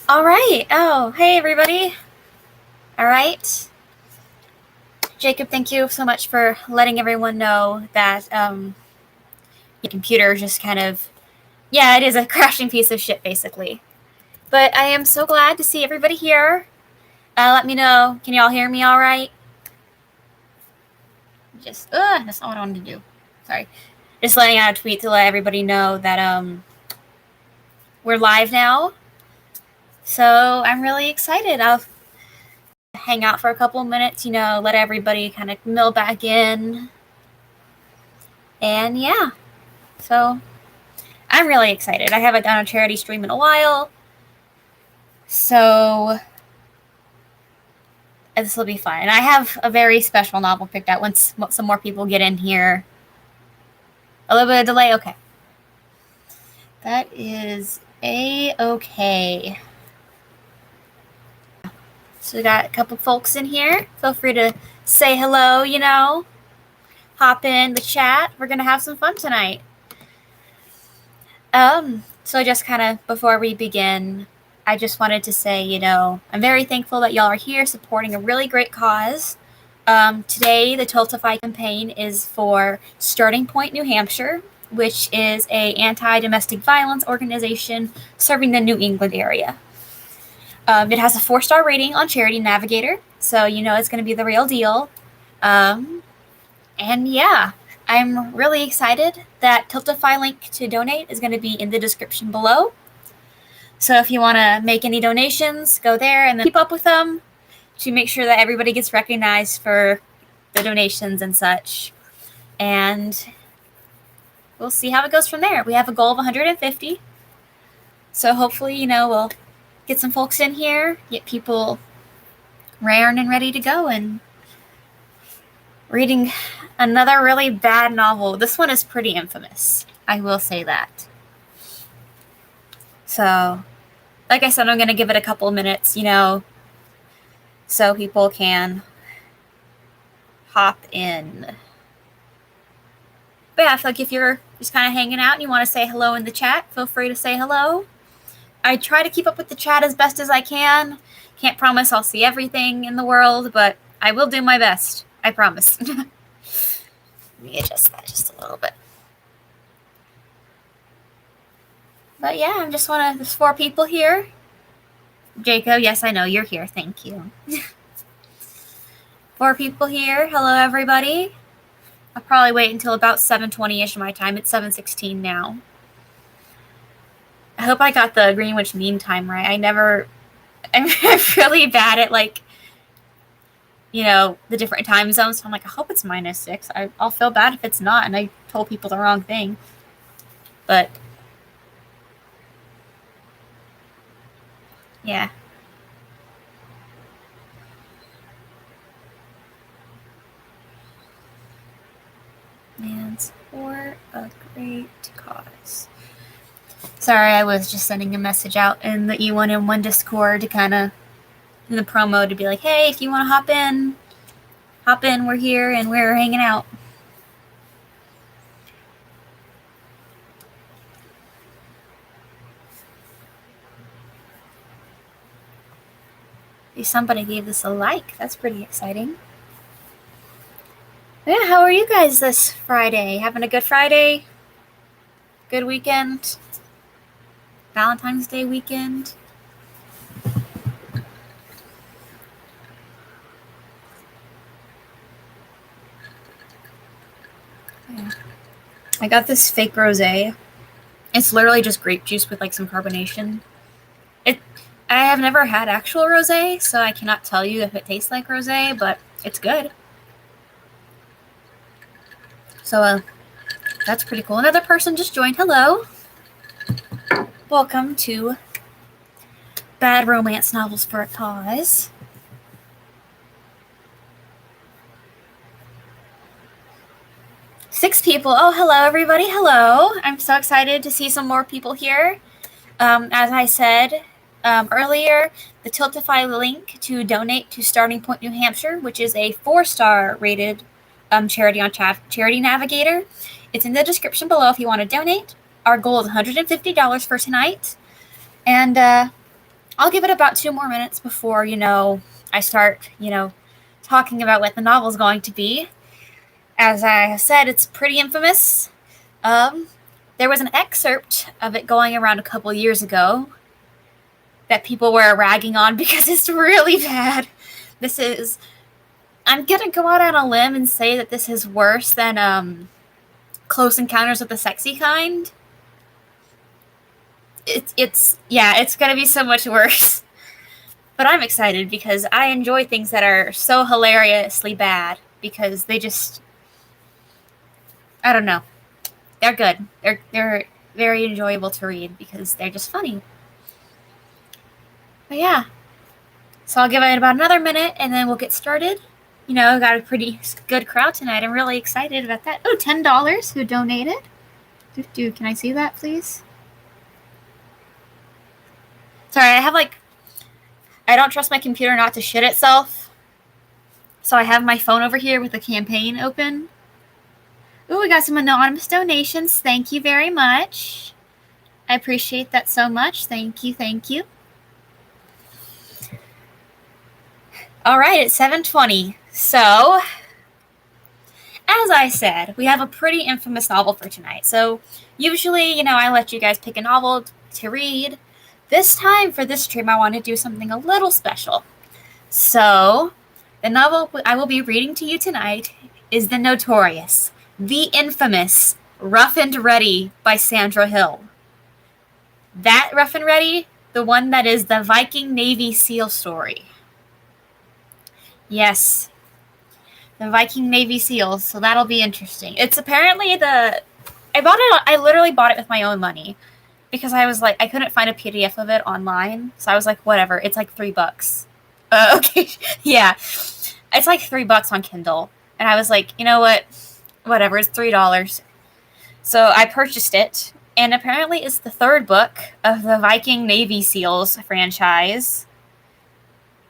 All right. Oh, hey, everybody. All right. Jacob, thank you so much for letting everyone know that your computer just kind of, yeah, it is a crashing piece of shit, basically. But I am so glad to see everybody here. Let me know. Can you all hear me all right? That's not what I wanted to do. Sorry. Just letting out a tweet to let everybody know that we're live now. So I'm really excited. I'll hang out for a couple of minutes, let everybody kind of mill back in. And yeah, so I'm really excited. I haven't done a charity stream in a while. So this will be fun. And I have a very special novel picked out once some more people get in here. A little bit of delay? Okay. That is A-okay. So we got a couple folks in here. Feel free to say hello, hop in the chat. We're going to have some fun tonight. So just kind of before we begin, I just wanted to say, I'm very thankful that y'all are here supporting a really great cause. Today, the Tiltify campaign is for Starting Point, New Hampshire, which is a anti-domestic violence organization serving the New England area. It has a 4-star rating on Charity Navigator, so it's going to be the real deal. And yeah, I'm really excited that Tiltify link to donate is going to be in the description below. So if you want to make any donations, go there and then keep up with them to make sure that everybody gets recognized for the donations and such. And we'll see how it goes from there. We have a goal of 150. So hopefully, we'll get some folks in here, get people raring and ready to go, and reading another really bad novel. This one is pretty infamous. I will say that. So, like I said, I'm going to give it a couple of minutes, so people can hop in. But yeah, I feel like if you're just kind of hanging out and you want to say hello in the chat, feel free to say hello. I try to keep up with the chat as best as I can. Can't promise I'll see everything in the world, but I will do my best. I promise. Let me adjust that just a little bit. But yeah, I just want to, there's 4 people here. Jacob, yes, I know you're here. Thank you. 4 people here. Hello, everybody. I'll probably wait until about 7:20-ish my time. It's 7:16 now. I hope I got the Greenwich Mean Time right. I'm really bad at, the different time zones. So I'm like, I hope it's -6. I'll feel bad if it's not, and I told people the wrong thing. But yeah. And for a great cause. Sorry, I was just sending a message out in the E1M1 Discord to kind of, in the promo, to be like, hey, if you want to hop in, we're here and we're hanging out. Somebody gave this a like. That's pretty exciting. Yeah, how are you guys this Friday? Having a good Friday? Good weekend? Valentine's Day weekend? Yeah. I got this fake rosé. It's literally just grape juice with some carbonation. I have never had actual rosé, so I cannot tell you if it tastes like rosé, but it's good. So that's pretty cool. Another person just joined. Hello. Welcome to Bad Romance Novels for a Cause. Six people. Oh, hello, everybody. Hello. I'm so excited to see some more people here. As I said earlier, the Tiltify link to donate to Starting Point, New Hampshire, which is a 4-star rated charity on Charity Navigator. It's in the description below if you want to donate. Our goal is $150 for tonight. And I'll give it about 2 more minutes before, I start, talking about what the novel's going to be. As I have said, it's pretty infamous. Um, there was an excerpt of it going around a couple years ago that people were ragging on because it's really bad. I'm gonna go out on a limb and say that this is worse than Close Encounters of the Sexy Kind. It's gonna be so much worse. But I'm excited because I enjoy things that are so hilariously bad because I don't know. They're good. They're very enjoyable to read because they're just funny. But yeah. So I'll give it about another minute and then we'll get started. Got a pretty good crowd tonight. I'm really excited about that. Oh, $10 who donated. Can I see that, please? Sorry, I don't trust my computer not to shit itself. So I have my phone over here with the campaign open. Ooh, we got some anonymous donations. Thank you very much. I appreciate that so much. Thank you. All right, it's 7:20. So, as I said, we have a pretty infamous novel for tonight. So, usually, I let you guys pick a novel to read. This time, for this stream, I want to do something a little special. So, the novel I will be reading to you tonight is the notorious, the infamous Rough and Ready by Sandra Hill. That Rough and Ready, the one that is the Viking Navy SEAL story. Yes, the Viking Navy SEALs, so that'll be interesting. It's apparently I literally bought it with my own money because I was like, I couldn't find a PDF of it online, so I was like, whatever, it's like $3. Okay, yeah, it's like $3 on Kindle, and I was like, you know what, whatever, it's $3. So I purchased it, and apparently it's the third book of the Viking Navy SEALs franchise.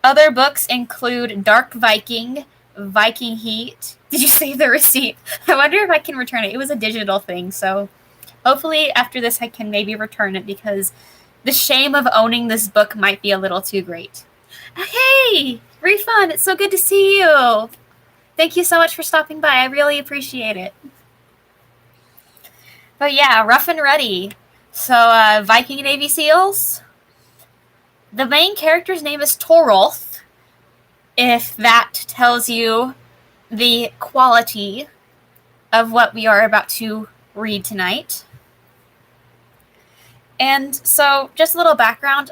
Other books include Dark Viking, Viking Heat. Did you save the receipt? I wonder if I can return it. It was a digital thing, so hopefully after this I can maybe return it because the shame of owning this book might be a little too great. Hey, Refund, it's so good to see you. Thank you so much for stopping by. I really appreciate it. But yeah, Rough and Ready. So, Viking Navy SEALs. The main character's name is Torolf, if that tells you the quality of what we are about to read tonight. And so, just a little background.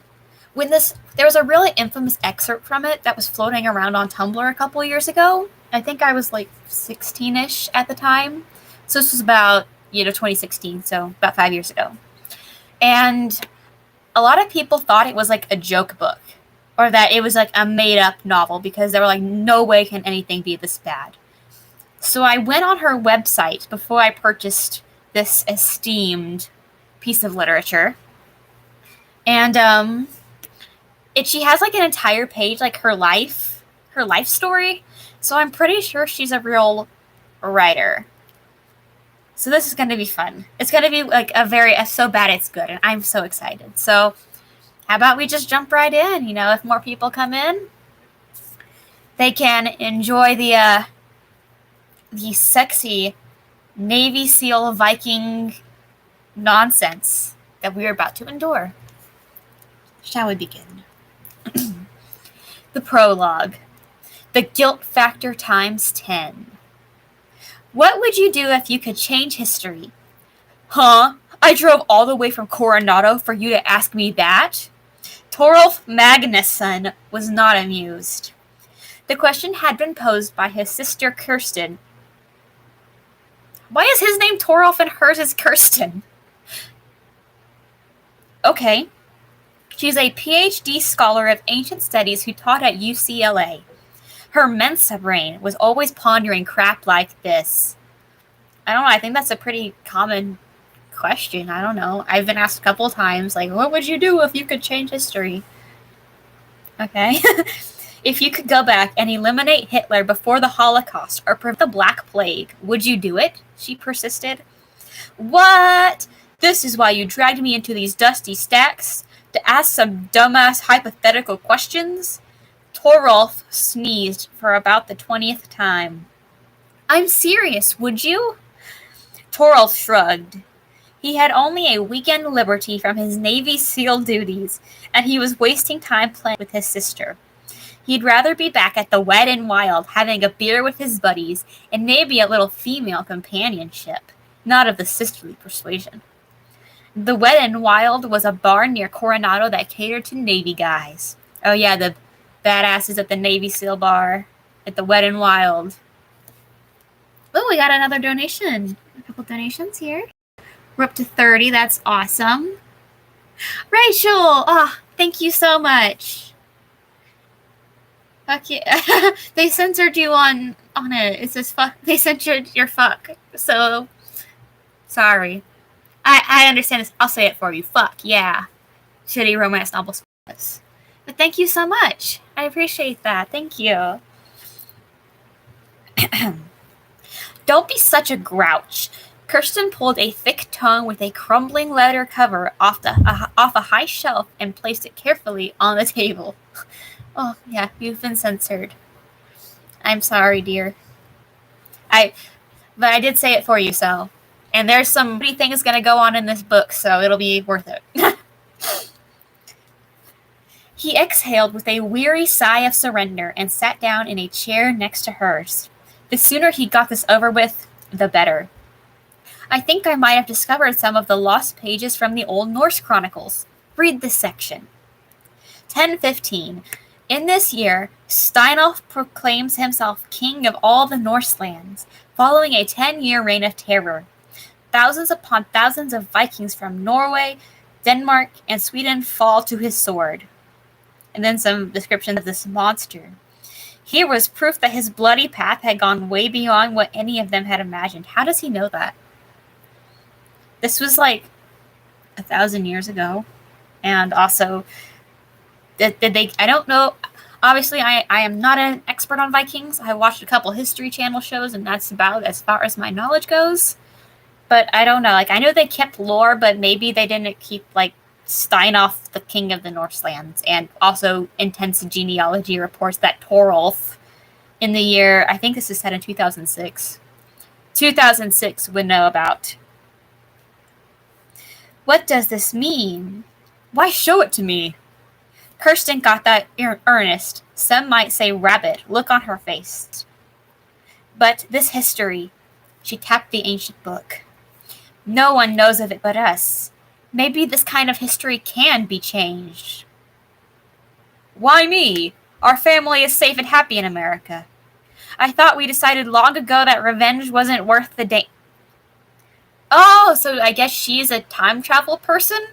There was a really infamous excerpt from it that was floating around on Tumblr a couple years ago. I think I was like 16-ish at the time. So this was about, 2016, so about 5 years ago. And a lot of people thought it was like a joke book or that it was like a made-up novel because they were like, no way can anything be this bad. So I went on her website before I purchased this esteemed piece of literature. And she has like an entire page, like her life story. So I'm pretty sure she's a real writer. So this is going to be fun. It's going to be like so bad it's good, and I'm so excited. So how about we just jump right in? If more people come in, they can enjoy the sexy Navy SEAL Viking nonsense that we are about to endure. Shall we begin? The prologue. The guilt factor times 10. What would you do if you could change history? Huh? I drove all the way from Coronado for you to ask me that? Torolf Magnusson was not amused. The question had been posed by his sister Kirsten. Why is his name Torolf and hers is Kirsten? Okay. She's a PhD scholar of ancient studies who taught at UCLA. Her Mensa brain was always pondering crap like this. I don't know, I think that's a pretty common question. I don't know. I've been asked a couple times, like, what would you do if you could change history? Okay. If you could go back and eliminate Hitler before the Holocaust or prevent the Black Plague, would you do it? She persisted. What? This is why you dragged me into these dusty stacks? to ask some dumbass hypothetical questions? Torolf sneezed for about the 20th time. I'm serious, would you? Torolf shrugged. He had only a weekend liberty from his Navy SEAL duties, and he was wasting time playing with his sister. He'd rather be back at the Wet and Wild, having a beer with his buddies, and maybe a little female companionship, not of the sisterly persuasion. The Wet and Wild was a bar near Coronado that catered to Navy guys. Oh yeah, the badasses at the Navy SEAL bar at the Wet and Wild. Oh, we got another donation. A couple donations here. We're up to 30. That's awesome. Rachel! Thank you so much. Fuck yeah. They censored you on it. It says fuck. They censored your fuck. So, sorry. I understand this. I'll say it for you. Fuck, yeah. Shitty romance novel spoilers. But thank you so much. I appreciate that. Thank you. Don't be such a grouch. Kirsten pulled a thick tome with a crumbling leather cover off a high shelf and placed it carefully on the table. Oh, yeah, you've been censored. I'm sorry, dear. But I did say it for you, so. And there's some pretty things going to go on in this book, so it'll be worth it. He exhaled with a weary sigh of surrender and sat down in a chair next to hers. The sooner he got this over with, the better. I think I might have discovered some of the lost pages from the Old Norse Chronicles. Read this section. 1015. In this year, Steinolf proclaims himself king of all the Norse lands, following a 10-year reign of terror. Thousands upon thousands of Vikings from Norway, Denmark, and Sweden fall to his sword. And then some description of this monster. Here was proof that his bloody path had gone way beyond what any of them had imagined. How does he know that? This was like 1,000 years ago. And also, did they, I don't know. Obviously, I am not an expert on Vikings. I watched a couple History Channel shows, and that's about as far as my knowledge goes. But I don't know. Like, I know they kept lore, but maybe they didn't keep, like, Steinolf, the king of the Norselands, and also intense genealogy reports that Torolf, in the year, I think this is set in 2006, would know about. What does this mean? Why show it to me? Kirsten got that earnest, some might say rabid, look on her face. But this history, she tapped the ancient book. No one knows of it but us. Maybe this kind of history can be changed. Why me? Our family is safe and happy in America. I thought we decided long ago that revenge wasn't worth the Oh, so I guess she's a time travel person?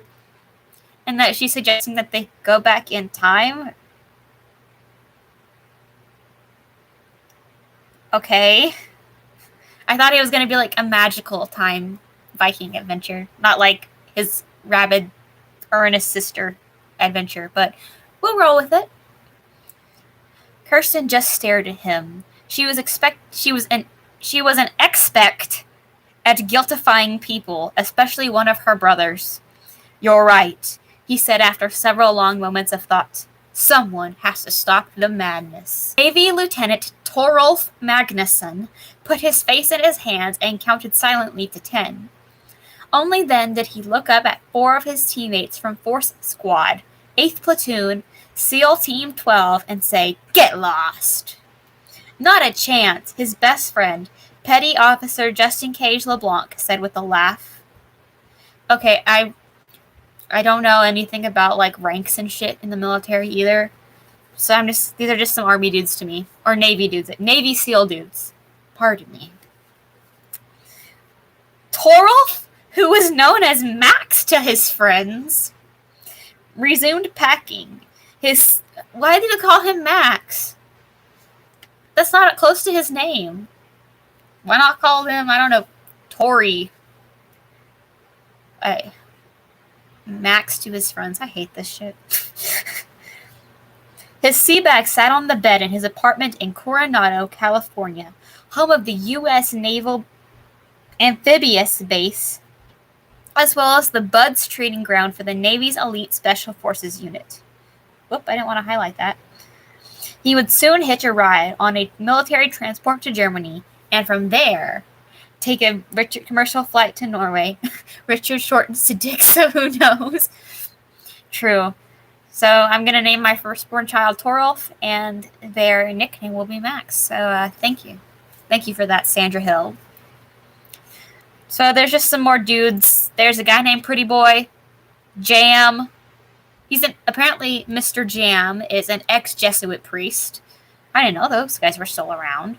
And that she's suggesting that they go back in time? Okay. I thought it was going to be like a magical time Viking adventure. Not like his rabid, earnest sister adventure, but we'll roll with it. Kirsten just stared at him. She was an expert at guiltifying people, especially one of her brothers. You're right, he said after several long moments of thought. Someone has to stop the madness. Navy Lieutenant Torolf Magnusson put his face in his hands and counted silently to 10. Only then did he look up at 4 of his teammates from Force Squad, 8th Platoon, SEAL Team 12, and say, "Get lost." Not a chance, his best friend, Petty Officer Justin Cage LeBlanc, said with a laugh. Okay, I don't know anything about, like, ranks and shit in the military either. So these are just some Army dudes to me. Or Navy dudes. Navy SEAL dudes. Pardon me. Torolf, who was known as Max to his friends, resumed packing. Why did they call him Max? That's not close to his name. Why not call him, I don't know, Tori? Max to his friends. I hate this shit. His sea bag sat on the bed in his apartment in Coronado, California, home of the U.S. Naval Amphibious Base. as well as the Buds training ground for the Navy's elite Special Forces unit. Whoop, I didn't want to highlight that. He would soon hitch a ride on a military transport to Germany, and from there, take a commercial flight to Norway. Richard shortens to Dick, so who knows? True. So I'm going to name my firstborn child Torolf, and their nickname will be Max. So thank you. Thank you for that, Sandra Hill. So there's just some more dudes. There's a guy named Pretty Boy. Jam. Apparently Mr. Jam is an ex-Jesuit priest. I didn't know those guys were still around.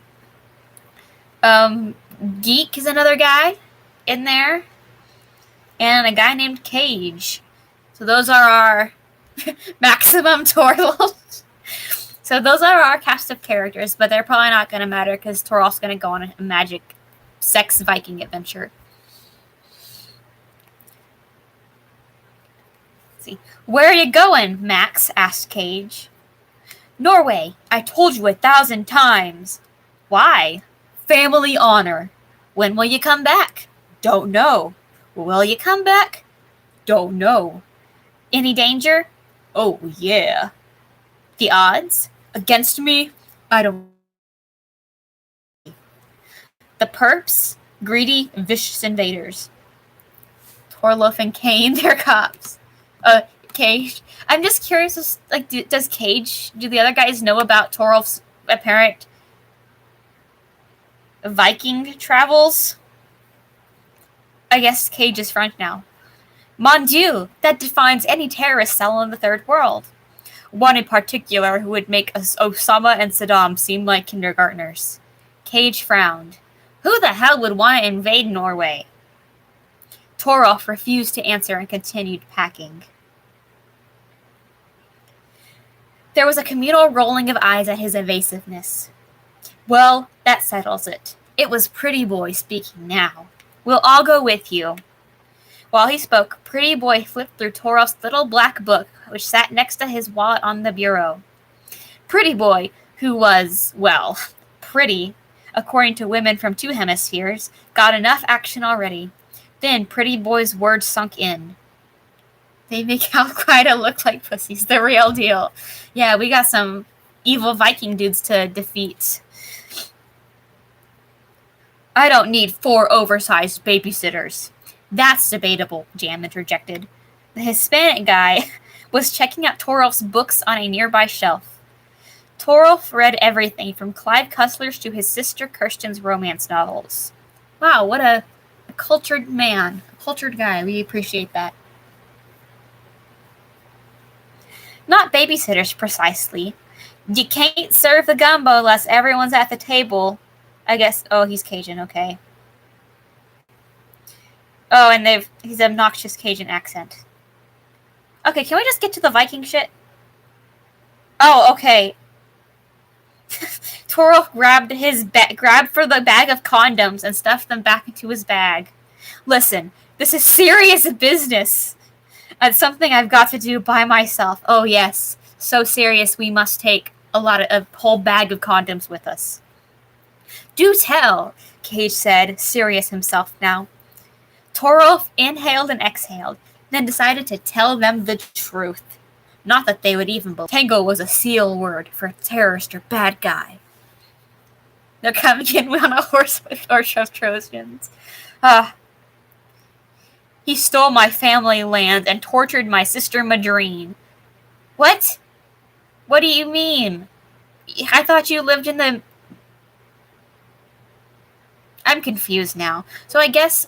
Geek is another guy in there. And a guy named Cage. So those are our maximum Torolf. So those are our cast of characters, but they're probably not going to matter because Torolf's going to go on a magic sex Viking adventure. Let's see. Where are you going, Max? Asked Cage. Norway. I told you 1,000 times. Why? Family honor. When will you come back? Don't know. Will you come back? Don't know. Any danger? Oh, yeah. The odds? Against me? I don't. The perps? Greedy, vicious invaders. Torolf and Kane, they're cops. Cage. I'm just curious, does Cage, do the other guys know about Torolf's apparent Viking travels? I guess Cage is front now. Mon Dieu, that defines any terrorist cell in the third world. One in particular who would make Osama and Saddam seem like kindergartners. Cage frowned. Who the hell would want to invade Norway? Torolf refused to answer and continued packing. There was a communal rolling of eyes at his evasiveness. Well, that settles it. It was Pretty Boy speaking now. We'll all go with you. While he spoke, Pretty Boy flipped through Torolf's little black book, which sat next to his wallet on the bureau. Pretty Boy, who was, well, pretty, according to women from 2 hemispheres, got enough action already. Then Pretty Boy's words sunk in. They make Al-Qaeda look like pussies, the real deal. Yeah, we got some evil Viking dudes to defeat. I don't need 4 oversized babysitters. That's debatable, Jam interjected. The Hispanic guy was checking out Torolf's books on a nearby shelf. Torolf read everything from Clive Cussler's to his sister Kirsten's romance novels. Wow, what a cultured man, a cultured guy. We appreciate that. Not babysitters, precisely. You can't serve the gumbo unless everyone's at the table. I guess, oh, he's Cajun, okay. Oh, and he's obnoxious Cajun accent. Okay, can we just get to the Viking shit? Oh, okay. Torolf grabbed for the bag of condoms and stuffed them back into his bag. Listen, this is serious business. It's something I've got to do by myself. Oh, yes. So serious we must take a whole bag of condoms with us. Do tell, Cage said, serious himself now. Torolf inhaled and exhaled, then decided to tell them the truth. Not that they would even believe. Tango was a seal word for terrorist or bad guy. They're coming in on a horse with of Trojans. He stole my family land and tortured my sister Madrine. What? What do you mean? I thought you lived in the... I'm confused now. So I guess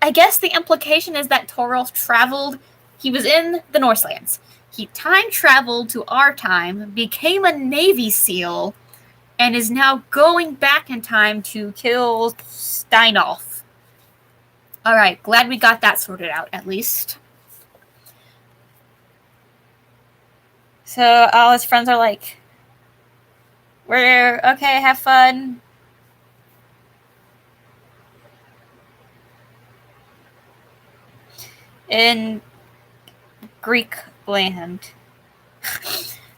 the implication is that Torolf traveled... He was in the Northlands. He time traveled to our time, became a Navy SEAL, and is now going back in time to kill Steinolf. Alright, glad we got that sorted out, at least. So all his friends are like, we're okay, have fun. In Greek land.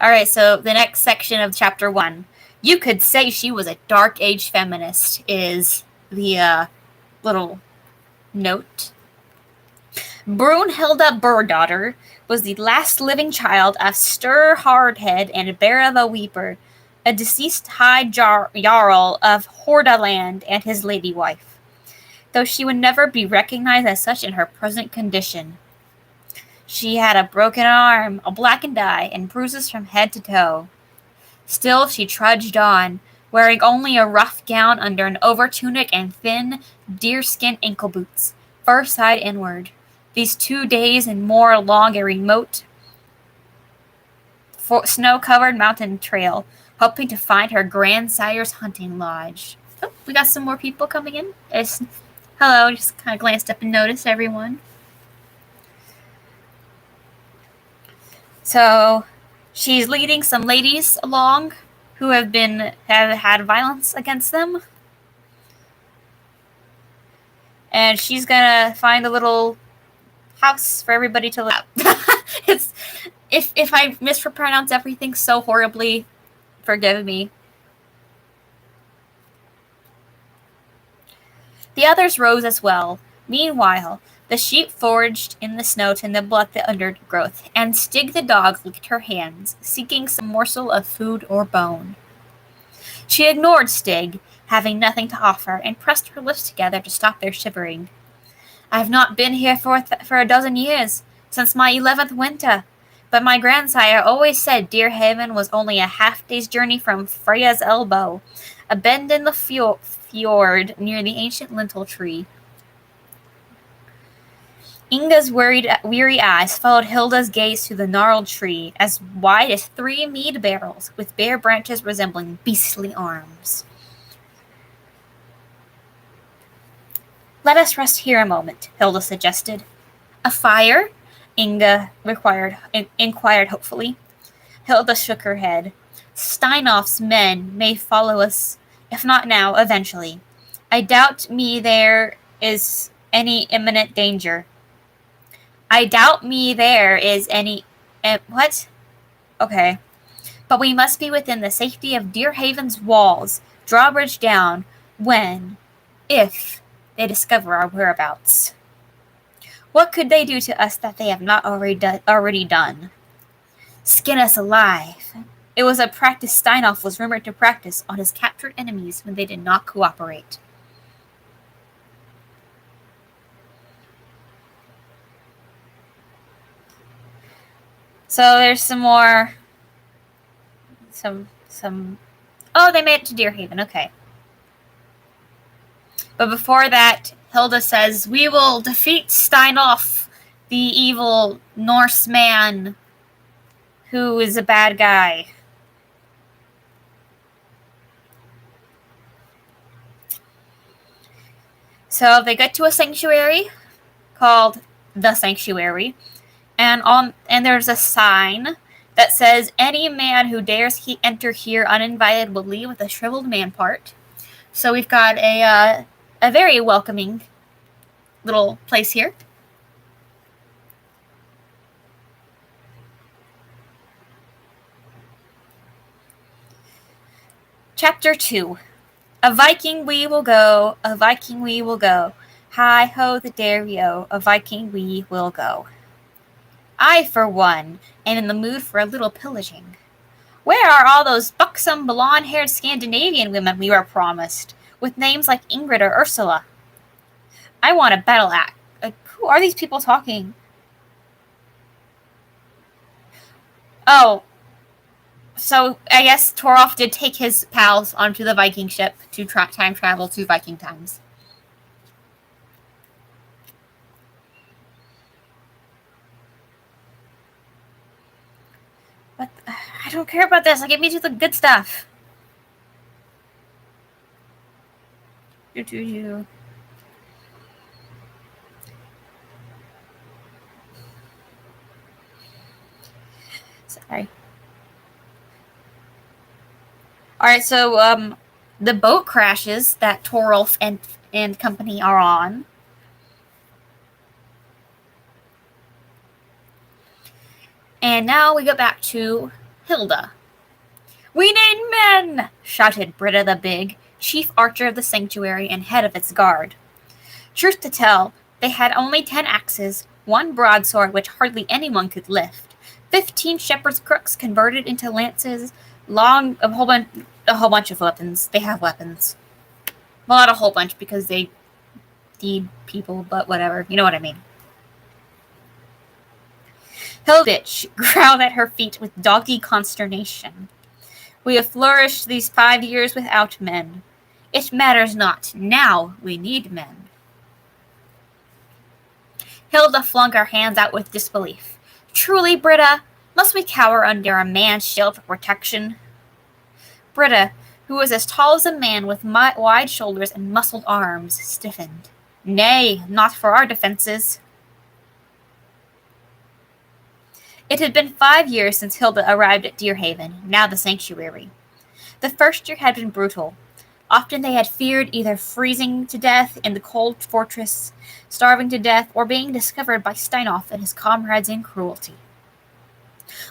Alright, so the next section of chapter 1. You could say she was a dark age feminist is the little note. Brunhilda Burdaughter was the last living child of Stur Hardhead and Bara the Weeper, a deceased high jarl of Hordaland and his lady wife, though she would never be recognized as such in her present condition. She had a broken arm, a blackened eye, and bruises from head to toe. Still, she trudged on, wearing only a rough gown under an overtunic and thin, deerskin ankle boots, fur side inward. These 2 days and more along a remote, snow-covered mountain trail, hoping to find her grandsire's hunting lodge. Oh, we got some more people coming in. Hello, just kind of glanced up and noticed everyone. So, she's leading some ladies along who have had violence against them. And she's gonna find a little house for everybody to live. It's if I mispronounce everything so horribly, forgive me. The others rose as well. Meanwhile, the sheep foraged in the snow to nibble at the undergrowth, and Stig the dog licked her hands, seeking some morsel of food or bone. She ignored Stig, having nothing to offer, and pressed her lips together to stop their shivering. "I've not been here for a dozen years, since my 11th winter, but my grandsire always said Deerhaven was only a half-day's journey from Freya's Elbow, a bend in the fjord near the ancient lintel tree." Inga's weary eyes followed Hilda's gaze to the gnarled tree, as wide as 3 mead barrels, with bare branches resembling beastly arms. "Let us rest here a moment," Hilda suggested. "A fire?" Inga inquired hopefully. Hilda shook her head. "Steinhoff's men may follow us, if not now, eventually. I doubt me there is any imminent danger." What? Okay. "But we must be within the safety of Deerhaven's walls, drawbridge down, if they discover our whereabouts. What could they do to us that they have not already done? Skin us alive." It was a practice Steinhoff was rumored to practice on his captured enemies when they did not cooperate. So there's some more. Oh, they made it to Deerhaven. Okay. But before that, Hilda says, "We will defeat Steinhoff, the evil Norseman who is a bad guy." So they get to a sanctuary called the Sanctuary, and there's a sign that says, "Any man who dares enter here uninvited will leave with a shriveled man part." So we've got a very welcoming little place here. Chapter 2. A Viking we will go, a Viking we will go. Hi ho the dairy-o, a Viking we will go. I, for one, am in the mood for a little pillaging. Where are all those buxom, blonde-haired Scandinavian women we were promised, with names like Ingrid or Ursula? I want a battle axe. Who are these people talking? Oh, so I guess Torolf did take his pals onto the Viking ship to time travel to Viking times. But I don't care about this. Get me to the good stuff. Sorry. Alright, so the boat crashes that Torolf and company are on. And now we go back to Hilda. "We need men!" shouted Britta the Big, chief archer of the sanctuary and head of its guard. Truth to tell, they had only 10 axes, one broadsword which hardly anyone could lift, 15 shepherd's crooks converted into lances, a whole bunch of weapons. They have weapons. Well, not a whole bunch because they need people, but whatever. You know what I mean. Hilditch growled at her feet with doggy consternation. We have flourished these 5 years without men. It matters not. Now we need men. Hilda flung her hands out with disbelief. Truly, Britta, must we cower under a man's shield for protection? Britta, who was as tall as a man with wide shoulders and muscled arms, stiffened. Nay, not for our defenses. It had been 5 years since Hilda arrived at Deerhaven, now the sanctuary. The first year had been brutal. Often they had feared either freezing to death in the cold fortress, starving to death, or being discovered by Steinhoff and his comrades in cruelty.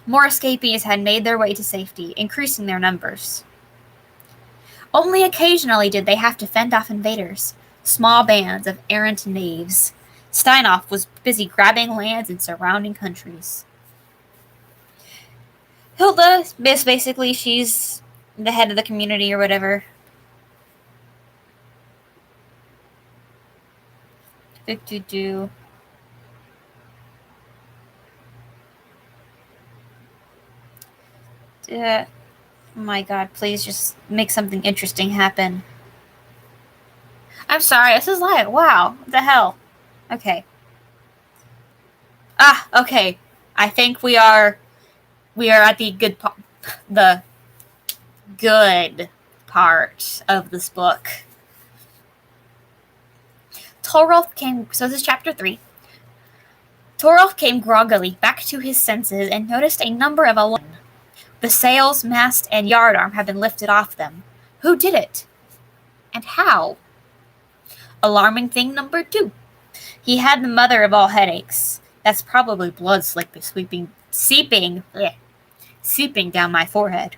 More escapees had made their way to safety, increasing their numbers. Only occasionally did they have to fend off invaders, small bands of errant knaves. Steinhoff was busy grabbing lands in surrounding countries. Hilda is basically, she's the head of the community or whatever. Oh my god, please just make something interesting happen. I'm sorry, this is live. Wow, what the hell? Okay. Okay. I think we are at the good part of this book. Torolf came, so this is chapter 3. Torolf came groggily back to his senses and noticed a number of alarms. The sails, mast, and yardarm had been lifted off them. Who did it? And how? Alarming thing number 2. He had the mother of all headaches. That's probably blood seeping down my forehead.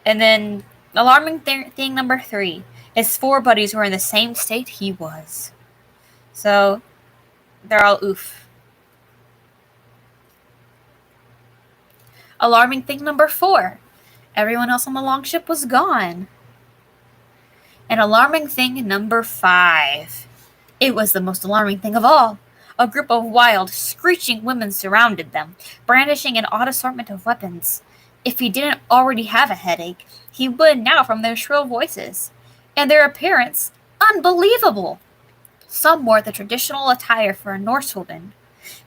And then, alarming thing number 3. His 4 buddies were in the same state he was. So, they're all oof. Alarming thing number 4. Everyone else on the longship was gone. And alarming thing number 5. It was the most alarming thing of all. A group of wild, screeching women surrounded them, brandishing an odd assortment of weapons. If he didn't already have a headache, he would now from their shrill voices. And their appearance, unbelievable! Some wore the traditional attire for a Norse woman,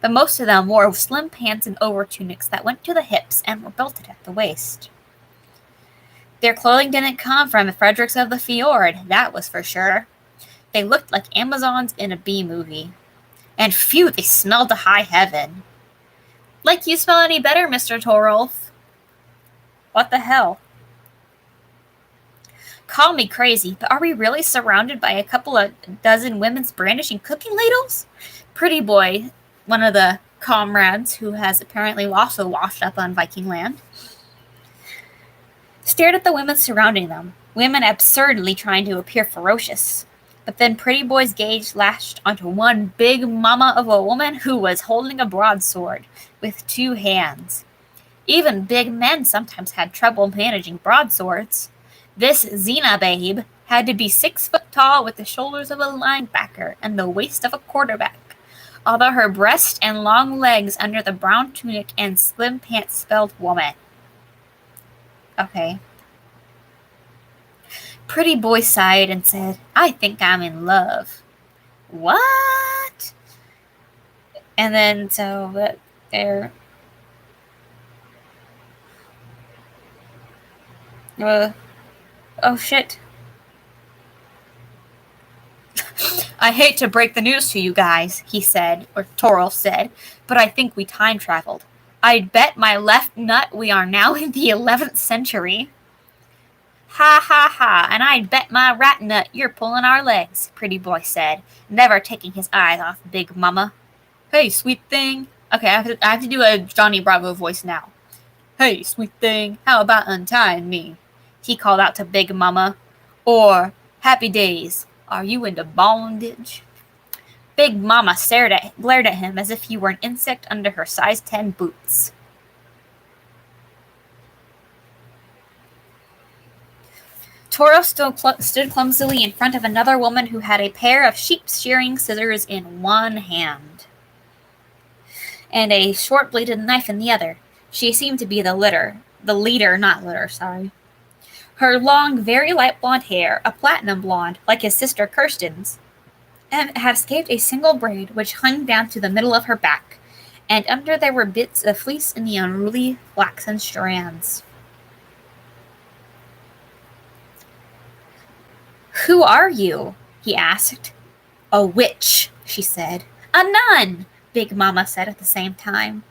but most of them wore slim pants and over-tunics that went to the hips and were belted at the waist. Their clothing didn't come from the Fredericks of the Fjord, that was for sure. They looked like Amazons in a B-movie. And phew, they smelled to high heaven. Like you smell any better, Mr. Torolf? What the hell? Call me crazy, but are we really surrounded by a couple of dozen women brandishing cooking ladles? Pretty Boy, one of the comrades who has apparently also washed up on Viking land, stared at the women surrounding them, women absurdly trying to appear ferocious. But then Pretty Boy's gaze lashed onto one big mama of a woman who was holding a broadsword with 2 hands. Even big men sometimes had trouble managing broadswords. This Xena babe had to be 6 foot tall with the shoulders of a linebacker and the waist of a quarterback, although her breast and long legs under the brown tunic and slim pants spelled woman. Okay. Pretty Boy sighed and said, I think I'm in love. What? And then, so, they're... oh shit. I hate to break the news to you guys, he said, or Torolf said, but I think we time traveled. I'd bet my left nut we are now in the 11th century. Ha ha ha, and I'd bet my right nut you're pulling our legs, Pretty Boy said, never taking his eyes off Big Mama. Hey, sweet thing. Okay, I have to do a Johnny Bravo voice now. Hey, sweet thing, how about untying me? He called out to Big Mama. Or, happy days, are you into bondage? Big Mama glared at him as if he were an insect under her size 10 boots. Toro stood clumsily in front of another woman who had a pair of sheep-shearing scissors in one hand and a short-bladed knife in the other. She seemed to be the leader, sorry. Her long, very light blonde hair, a platinum blonde, like his sister Kirsten's, had escaped a single braid which hung down to the middle of her back, and under there were bits of fleece in the unruly flaxen strands. "Who are you?" he asked. "A witch," she said. "A nun," Big Mama said at the same time.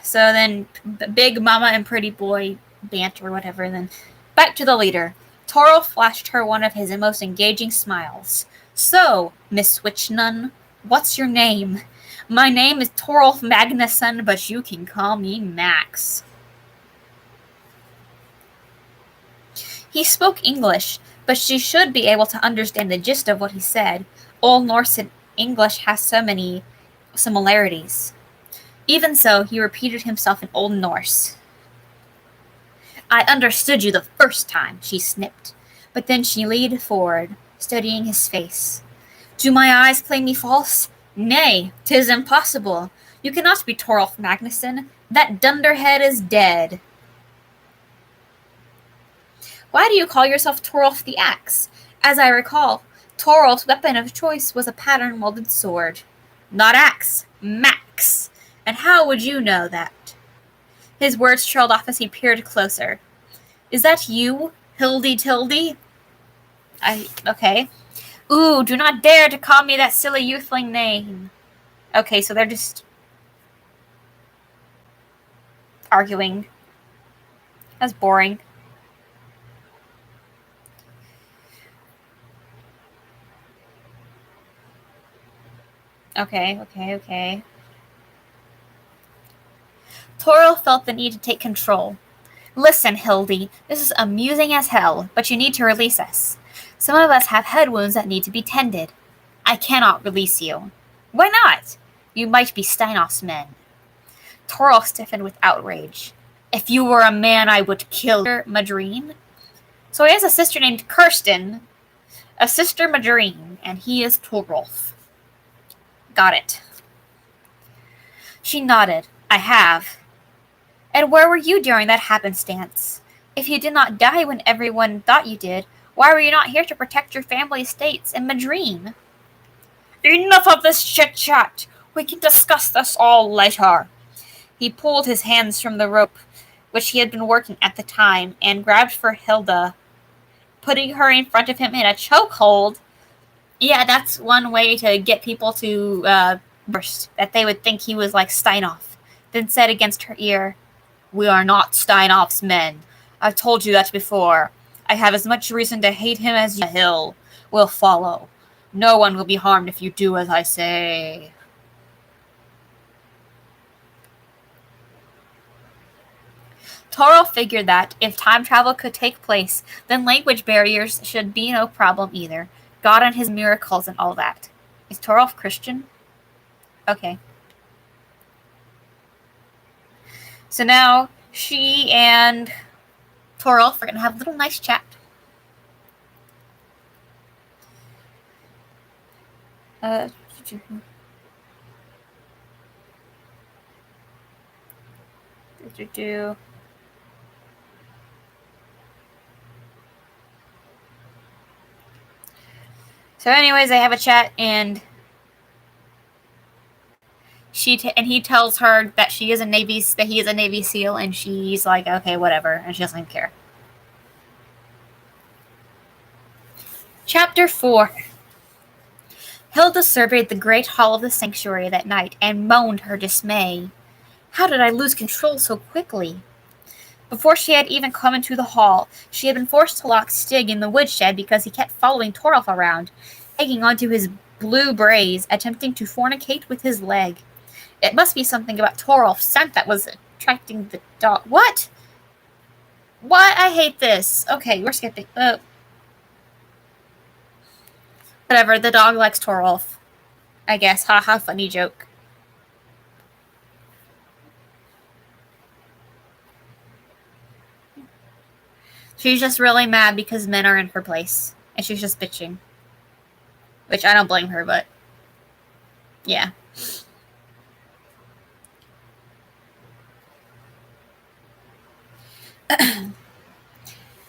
So then Big Mama and Pretty Boy banter or whatever, and then back to the leader. Toro flashed her one of his most engaging smiles. "So, Miss Witch Nun, what's your name?" "My name is Torolf Magnusson, but you can call me Max." He spoke English, but she should be able to understand the gist of what he said. Old Norse and English has so many similarities. Even so, he repeated himself in Old Norse. "I understood you the first time," she snipped, but then she leaned forward, studying his face. "Do my eyes play me false? Nay, 'tis impossible. You cannot be Torolf Magnusson. That dunderhead is dead." "Why do you call yourself Torolf the Axe? As I recall, Torolf's weapon of choice was a pattern-molded sword." "Not axe, Max. And how would you know that?" His words trailed off as he peered closer. "Is that you, Hildy Tildy?" Okay. "Ooh, do not dare to call me that silly youthling name." Okay, so they're just arguing. That's boring. Okay. Toro felt the need to take control. "Listen, Hildy, this is amusing as hell, but you need to release us. Some of us have head wounds that need to be tended. I cannot release you." "Why not? You might be Steinhoff's men." Toro stiffened with outrage. "If you were a man, I would kill your Madrine." So he has a sister named Kirsten, a sister Madrine, and he is Torolf. Got it. She nodded. "I have." "And where were you during that happenstance? If you did not die when everyone thought you did, why were you not here to protect your family estates and Madrine?" "Enough of this chit-chat! We can discuss this all later." He pulled his hands from the rope, which he had been working at the time, and grabbed for Hilda, putting her in front of him in a chokehold. Yeah, that's one way to get people to burst, that they would think he was like Steinhoff. Then said against her ear, "We are not Steinhoff's men. I've told you that before. I have as much reason to hate him as you. The hill will follow. No one will be harmed if you do as I say." Toro figured that, if time travel could take place, then language barriers should be no problem either. God and his miracles and all that. Is Torolf Christian? Okay. So now, she and Torolf are going to have a little nice chat. So anyways, they have a chat, and he tells her that he is a Navy SEAL, and she's like, okay, whatever, and she doesn't even care. Chapter 4. Hilda surveyed the great hall of the sanctuary that night and moaned her dismay. How did I lose control so quickly? Before she had even come into the hall, she had been forced to lock Stig in the woodshed because he kept following Torolf around, egging onto his blue braize, attempting to fornicate with his leg. It must be something about Torolf's scent that was attracting the dog. What? Why? I hate this. Okay, we're skipping. Whatever, the dog likes Torolf. I guess. Ha ha, funny joke. She's just really mad because men are in her place. And she's just bitching. Which I don't blame her, but yeah.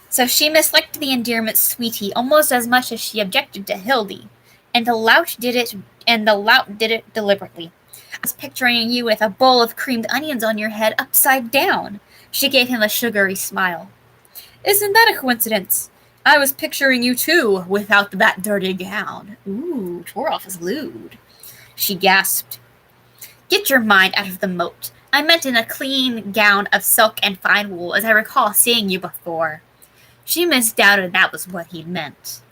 So she misliked the endearment sweetie almost as much as she objected to Hildy. And the lout did it deliberately. I was picturing you with a bowl of creamed onions on your head upside down. She gave him a sugary smile. Isn't that a coincidence? I was picturing you too, without that dirty gown. Ooh, Torolf is lewd. She gasped. Get your mind out of the moat. I meant in a clean gown of silk and fine wool, as I recall seeing you before. She misdoubted that was what he meant.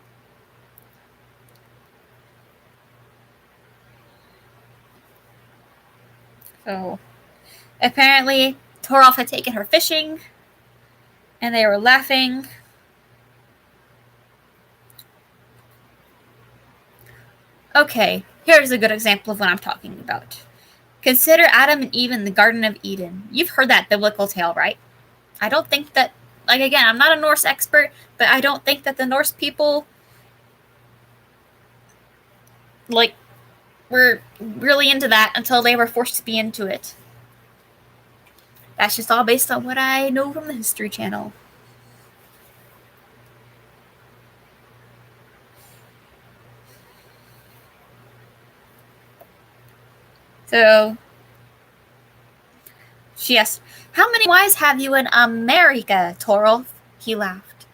So, apparently, Torolf had taken her fishing, and they were laughing. Okay, here's a good example of what I'm talking about. Consider Adam and Eve in the Garden of Eden. You've heard that biblical tale, right? I don't think that, like, again, I'm not a Norse expert, but I don't think that the Norse people, like, were really into that until they were forced to be into it. That's just all based on what I know from the History Channel. So, she asked, how many wives have you in America, Torolf? He laughed.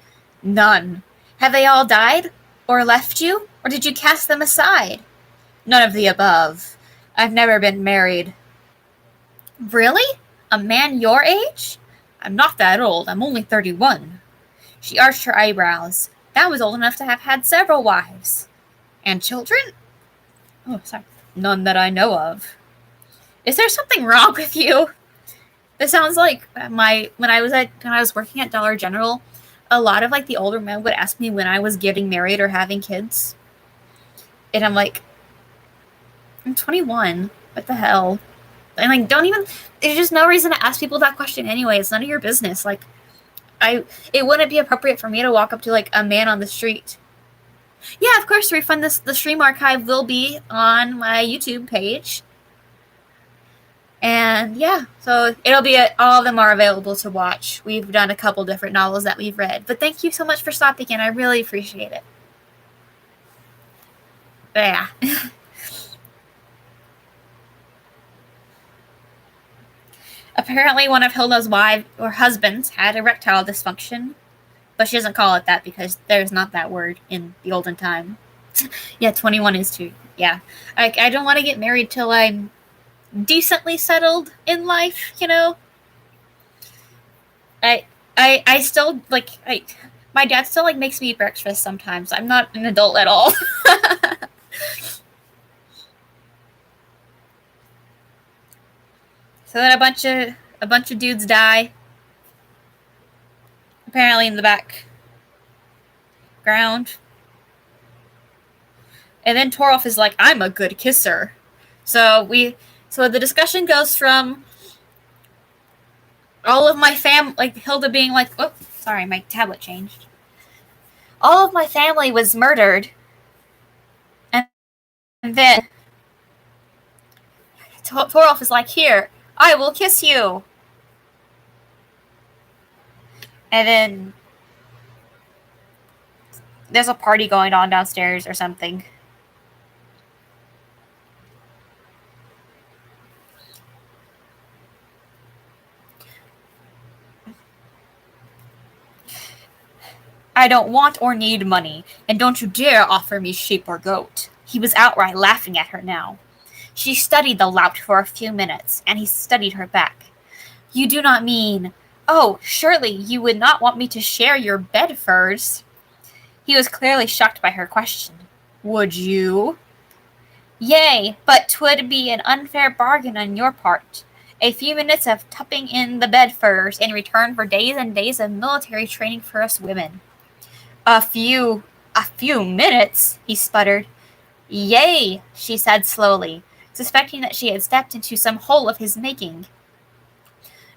None. Have they all died? Or left you? Or did you cast them aside? None of the above. I've never been married. Really? A man your age? I'm not that old. I'm only 31. She arched her eyebrows. That was old enough to have had several wives. And children? Oh, sorry. None that I know of. Is there something wrong with you? This sounds like when I was working at Dollar General, a lot of like the older men would ask me when I was getting married or having kids. And I'm like, I'm 21. What the hell? And like, don't even. There's just no reason to ask people that question anyway. It's none of your business. Like, it wouldn't be appropriate for me to walk up to like a man on the street. Yeah, of course, refund this. The stream archive will be on my YouTube page. And yeah, so it'll be all of them are available to watch. We've done a couple different novels that we've read. But thank you so much for stopping in. I really appreciate it. But yeah. Apparently one of Hilda's wives or husbands had erectile dysfunction. But she doesn't call it that because there's not that word in the olden time. Yeah, 21 is too. Yeah. I don't want to get married till I'm decently settled in life, you know. I still like my dad still like makes me eat breakfast sometimes. I'm not an adult at all. So then a bunch of dudes die. Apparently in the background. And then Torolf is like, I'm a good kisser. So the discussion goes from all of my like Hilda being like, oh, sorry, my tablet changed. All of my family was murdered. And then Torolf is like, here, I will kiss you. And then there's a party going on downstairs or something. I don't want or need money, and don't you dare offer me sheep or goat. He was outright laughing at her now. She studied the lout for a few minutes, and he studied her back. You do not mean, oh, surely you would not want me to share your bed furs. He was clearly shocked by her question. Would you? Yea, but 'twould be an unfair bargain on your part. A few minutes of tupping in the bed furs in return for days and days of military training for us women. A few A few minutes, he sputtered. Yay, she said slowly, suspecting that she had stepped into some hole of his making.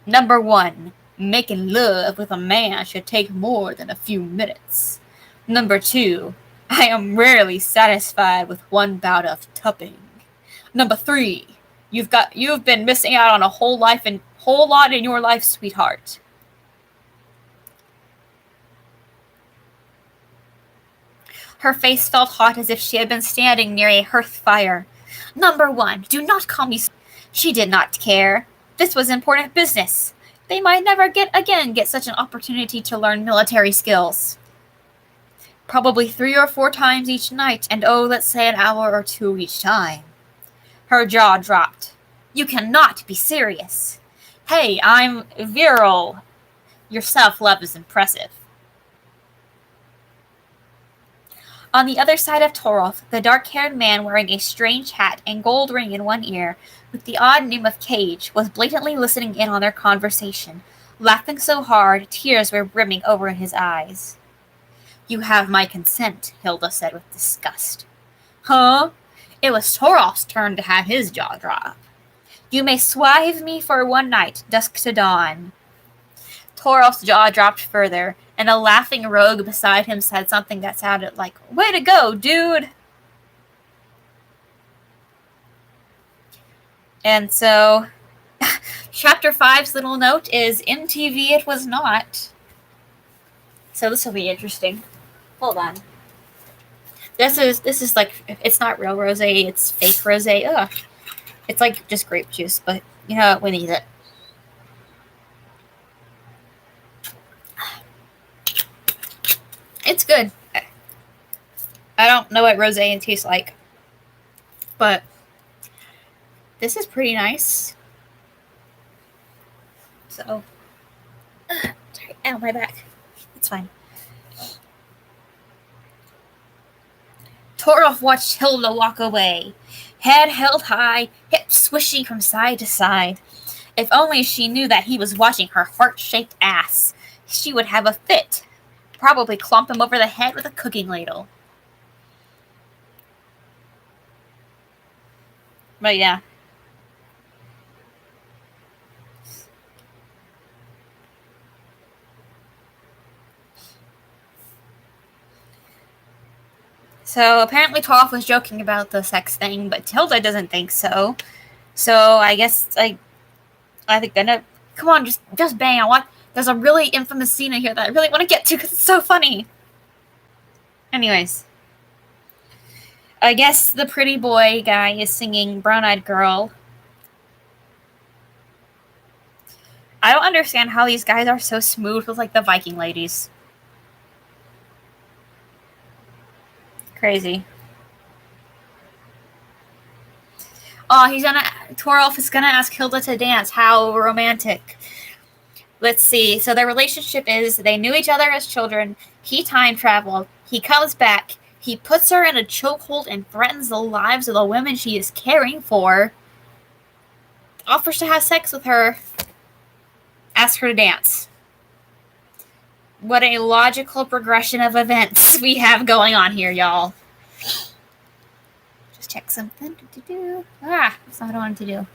Number 1, making love with a man should take more than a few minutes. Number 2, I am rarely satisfied with one bout of tupping. Number 3, you've been missing out on a whole lot in your life, sweetheart. Her face felt hot as if she had been standing near a hearth fire. Number 1, do not call me. She did not care. This was important business. They might never get such an opportunity to learn military skills. Probably 3 or 4 times each night, and let's say an hour or 2 each time. Her jaw dropped. You cannot be serious. Hey, I'm virile. Your self-love is impressive. On the other side of Torolf, the dark-haired man wearing a strange hat and gold ring in one ear, with the odd name of Cage, was blatantly listening in on their conversation, laughing so hard tears were brimming over in his eyes. You have my consent, Hilda said with disgust. Huh? It was Torolf's turn to have his jaw drop. You may swive me for one night, dusk to dawn. Torolf's jaw dropped further, and a laughing rogue beside him said something that sounded like, Way to go, dude! And so, Chapter 5's little note is, MTV it was not. So this will be interesting. Hold on. This is like, it's not real rosé, it's fake rosé. Ugh. It's like just grape juice, but you know what, we need it. It's good. I don't know what rosé tastes like, but this is pretty nice. So, sorry, ow, my back. It's fine. Torolf watched Hilda walk away, head held high, hips swishing from side to side. If only she knew that he was watching her heart-shaped ass, she would have a fit. Probably clomp him over the head with a cooking ladle. But yeah. So apparently Torolf was joking about the sex thing, but Hilda doesn't think so. So I guess I think that come on, just bang. There's a really infamous scene in here that I really want to get to because it's so funny. Anyways, I guess the pretty boy guy is singing Brown-Eyed Girl. I don't understand how these guys are so smooth with like the Viking ladies. Crazy. Oh, Torolf is gonna ask Hilda to dance. How romantic. Let's see. So their relationship is, they knew each other as children. He time traveled. He comes back. He puts her in a chokehold and threatens the lives of the women she is caring for. Offers to have sex with her. Asks her to dance. What a logical progression of events we have going on here, y'all. Just check something. That's not what I wanted to do.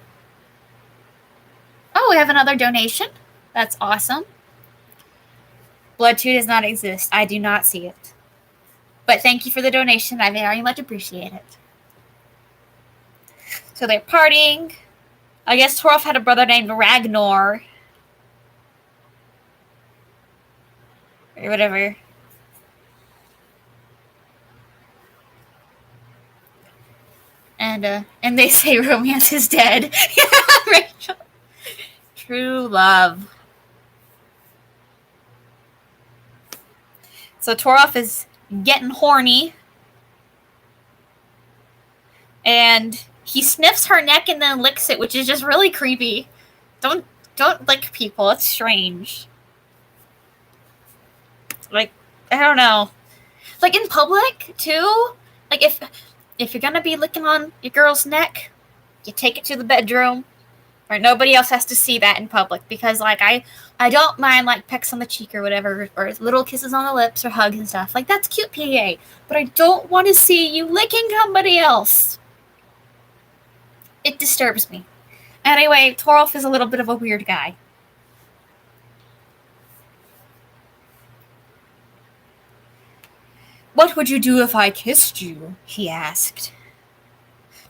Oh, we have another donation. That's awesome. Blood 2 does not exist. I do not see it. But thank you for the donation. I very much appreciate it. So they're partying. I guess Torolf had a brother named Ragnar. Or whatever. And they say romance is dead. Rachel. True love. So Torolf is getting horny. And he sniffs her neck and then licks it, which is just really creepy. Don't lick people. It's strange. Like, I don't know. Like in public too. Like if you're gonna be licking on your girl's neck, you take it to the bedroom. Right, nobody else has to see that in public because, like, I don't mind, like, pecks on the cheek or whatever, or little kisses on the lips or hugs and stuff. Like, that's cute, PA. But I don't want to see you licking somebody else. It disturbs me. Anyway, Torolf is a little bit of a weird guy. What would you do if I kissed you? He asked.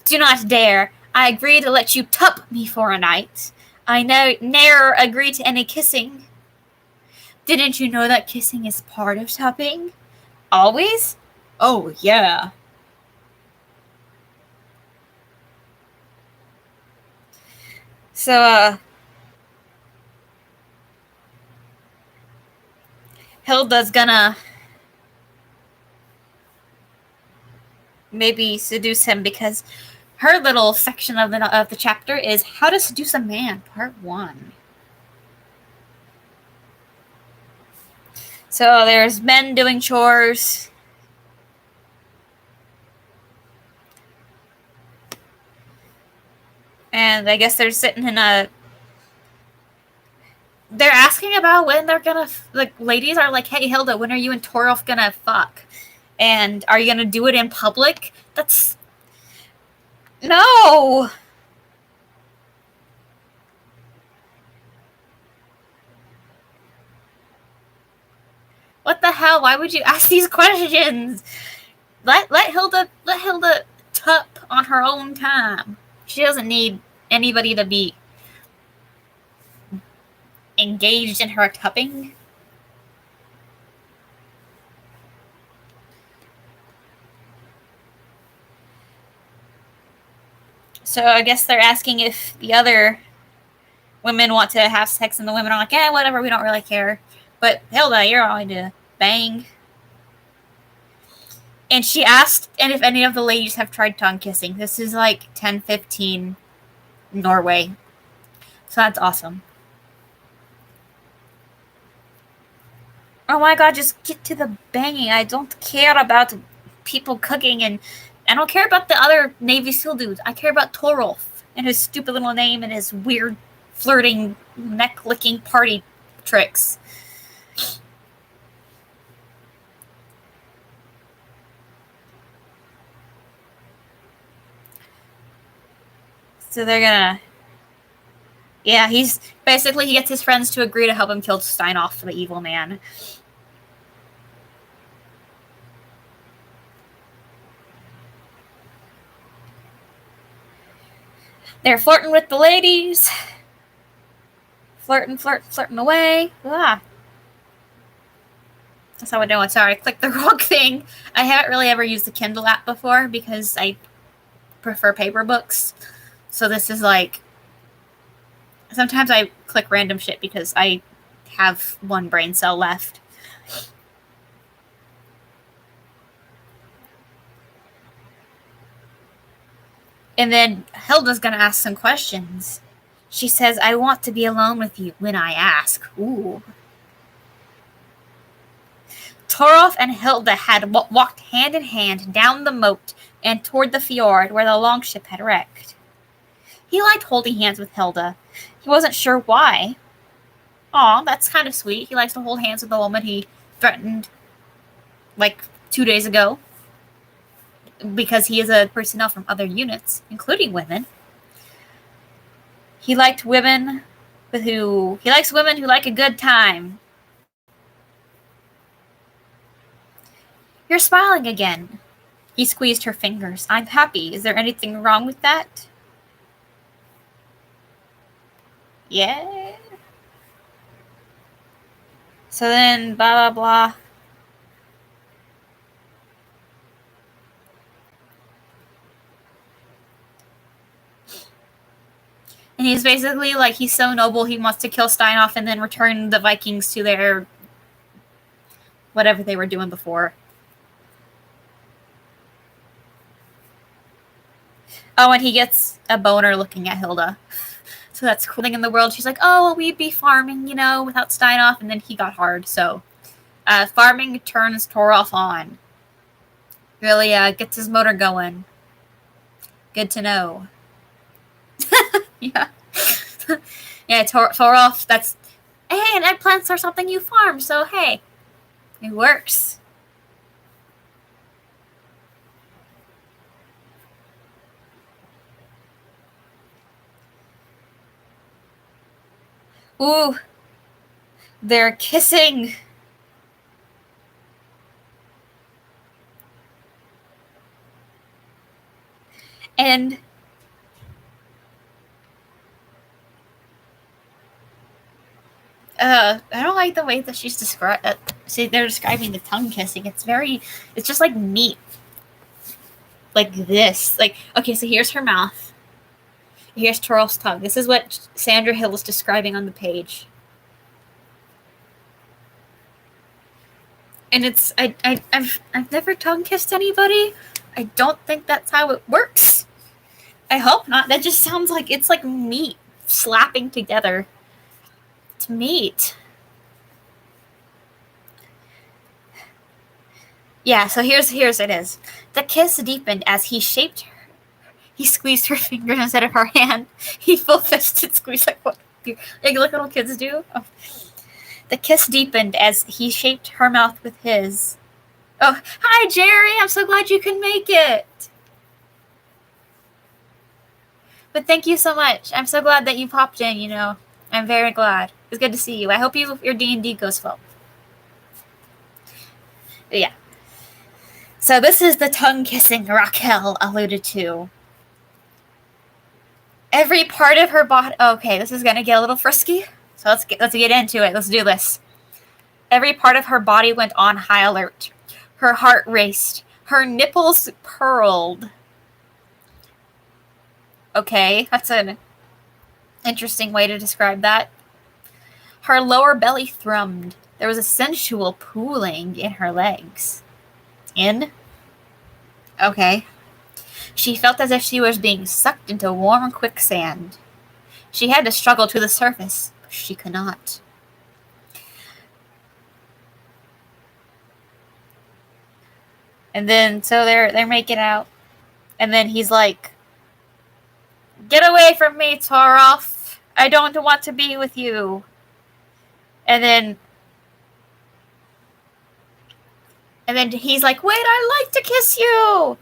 Do not dare. I agree to let you tup me for a night. I ne'er agree to any kissing. Didn't you know that kissing is part of tupping? Always? Oh, yeah. So, Hilda's gonna maybe seduce him because her little section of the chapter is How to Seduce a Man, Part 1. So there's men doing chores. And I guess they're sitting in a... They're asking about when they're gonna... Like, ladies are like, hey, Hilda, when are you and Torolf gonna fuck? And are you gonna do it in public? That's... No! What the hell? Why would you ask these questions? Let Hilda tup on her own time. She doesn't need anybody to be engaged in her tupping. So I guess they're asking if the other women want to have sex, and the women are like, yeah, whatever, we don't really care. But Hilda, you're going to bang. And she asked and if any of the ladies have tried tongue kissing. This is like 10:15 Norway. So that's awesome. Oh my god, just get to the banging. I don't care about people cooking, and I don't care about the other Navy SEAL dudes. I care about Torolf and his stupid little name and his weird flirting, neck-licking party tricks. So they're gonna... Yeah, he gets his friends to agree to help him kill Steinoff, the evil man. They're flirting with the ladies. Flirting away. Ah. That's how I know. Sorry, I clicked the wrong thing. I haven't really ever used the Kindle app before because I prefer paper books. So this is like... Sometimes I click random shit because I have one brain cell left. And then Hilda's gonna ask some questions. She says, I want to be alone with you when I ask. Ooh. Torolf and Hilda had walked hand in hand down the moat and toward the fjord where the longship had wrecked. He liked holding hands with Hilda. He wasn't sure why. Aw, that's kind of sweet. He likes to hold hands with the woman he threatened, like, 2 days ago. Because he is a personnel from other units, including women. He likes women who like a good time. You're smiling again. He squeezed her fingers. I'm happy. Is there anything wrong with that? Yeah. So then, blah, blah, blah. And he's basically like, he's so noble, he wants to kill Steinoff and then return the Vikings to their... whatever they were doing before. Oh, and he gets a boner looking at Hilda. So that's the cool thing in the world. She's like, oh, well, we'd be farming, without Steinoff. And then he got hard, so... farming turns Torolf on. Really gets his motor going. Good to know. Yeah. Yeah, Torolf, that's... Hey, and eggplants are something you farm, so hey, it works. Ooh, they're kissing. And I don't like the way that she's described. See, they're describing the tongue kissing. It's just like meat, like this. Like, okay, so here's her mouth. Here's Torolf's tongue. This is what Sandra Hill is describing on the page. And I've never tongue kissed anybody. I don't think that's how it works. I hope not. That just sounds like it's like meat slapping together. It's meat. Yeah, so here's it is. The kiss deepened as he shaped her. He squeezed her fingers instead of her hand. He full fisted squeezed like what like little kids do. Oh. The kiss deepened as he shaped her mouth with his. Oh, hi Jerry! I'm so glad you can make it. But thank you so much. I'm so glad that you popped in. You know, I'm very glad. It's good to see you. I hope your D&D goes well. But yeah. So this is the tongue kissing Raquel alluded to. Every part of her body. Okay, this is gonna get a little frisky. So let's get into it. Let's do this. Every part of her body went on high alert. Her heart raced. Her nipples purled. Okay, that's an interesting way to describe that. Her lower belly thrummed. There was a sensual pooling in her legs. In? Okay. She felt as if she was being sucked into warm quicksand. She had to struggle to the surface, but she could not. And then, so they're making out. And then he's like, "Get away from me, Torolf. I don't want to be with you." And then he's like, "Wait, I'd like to kiss you."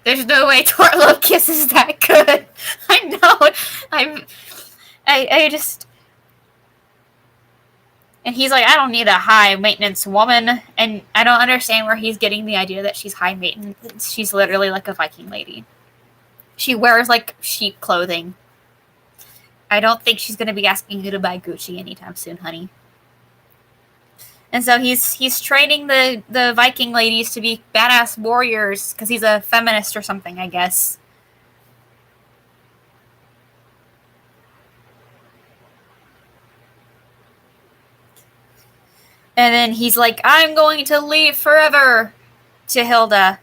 There's no way Torolf kisses that good. I know. I just... And he's like, "I don't need a high maintenance woman." And I don't understand where he's getting the idea that she's high maintenance. She's literally like a Viking lady. She wears like sheep clothing. I don't think she's going to be asking you to buy Gucci anytime soon, honey. And so he's training the Viking ladies to be badass warriors because he's a feminist or something, I guess. And then he's like, "I'm going to leave forever," to Hilda.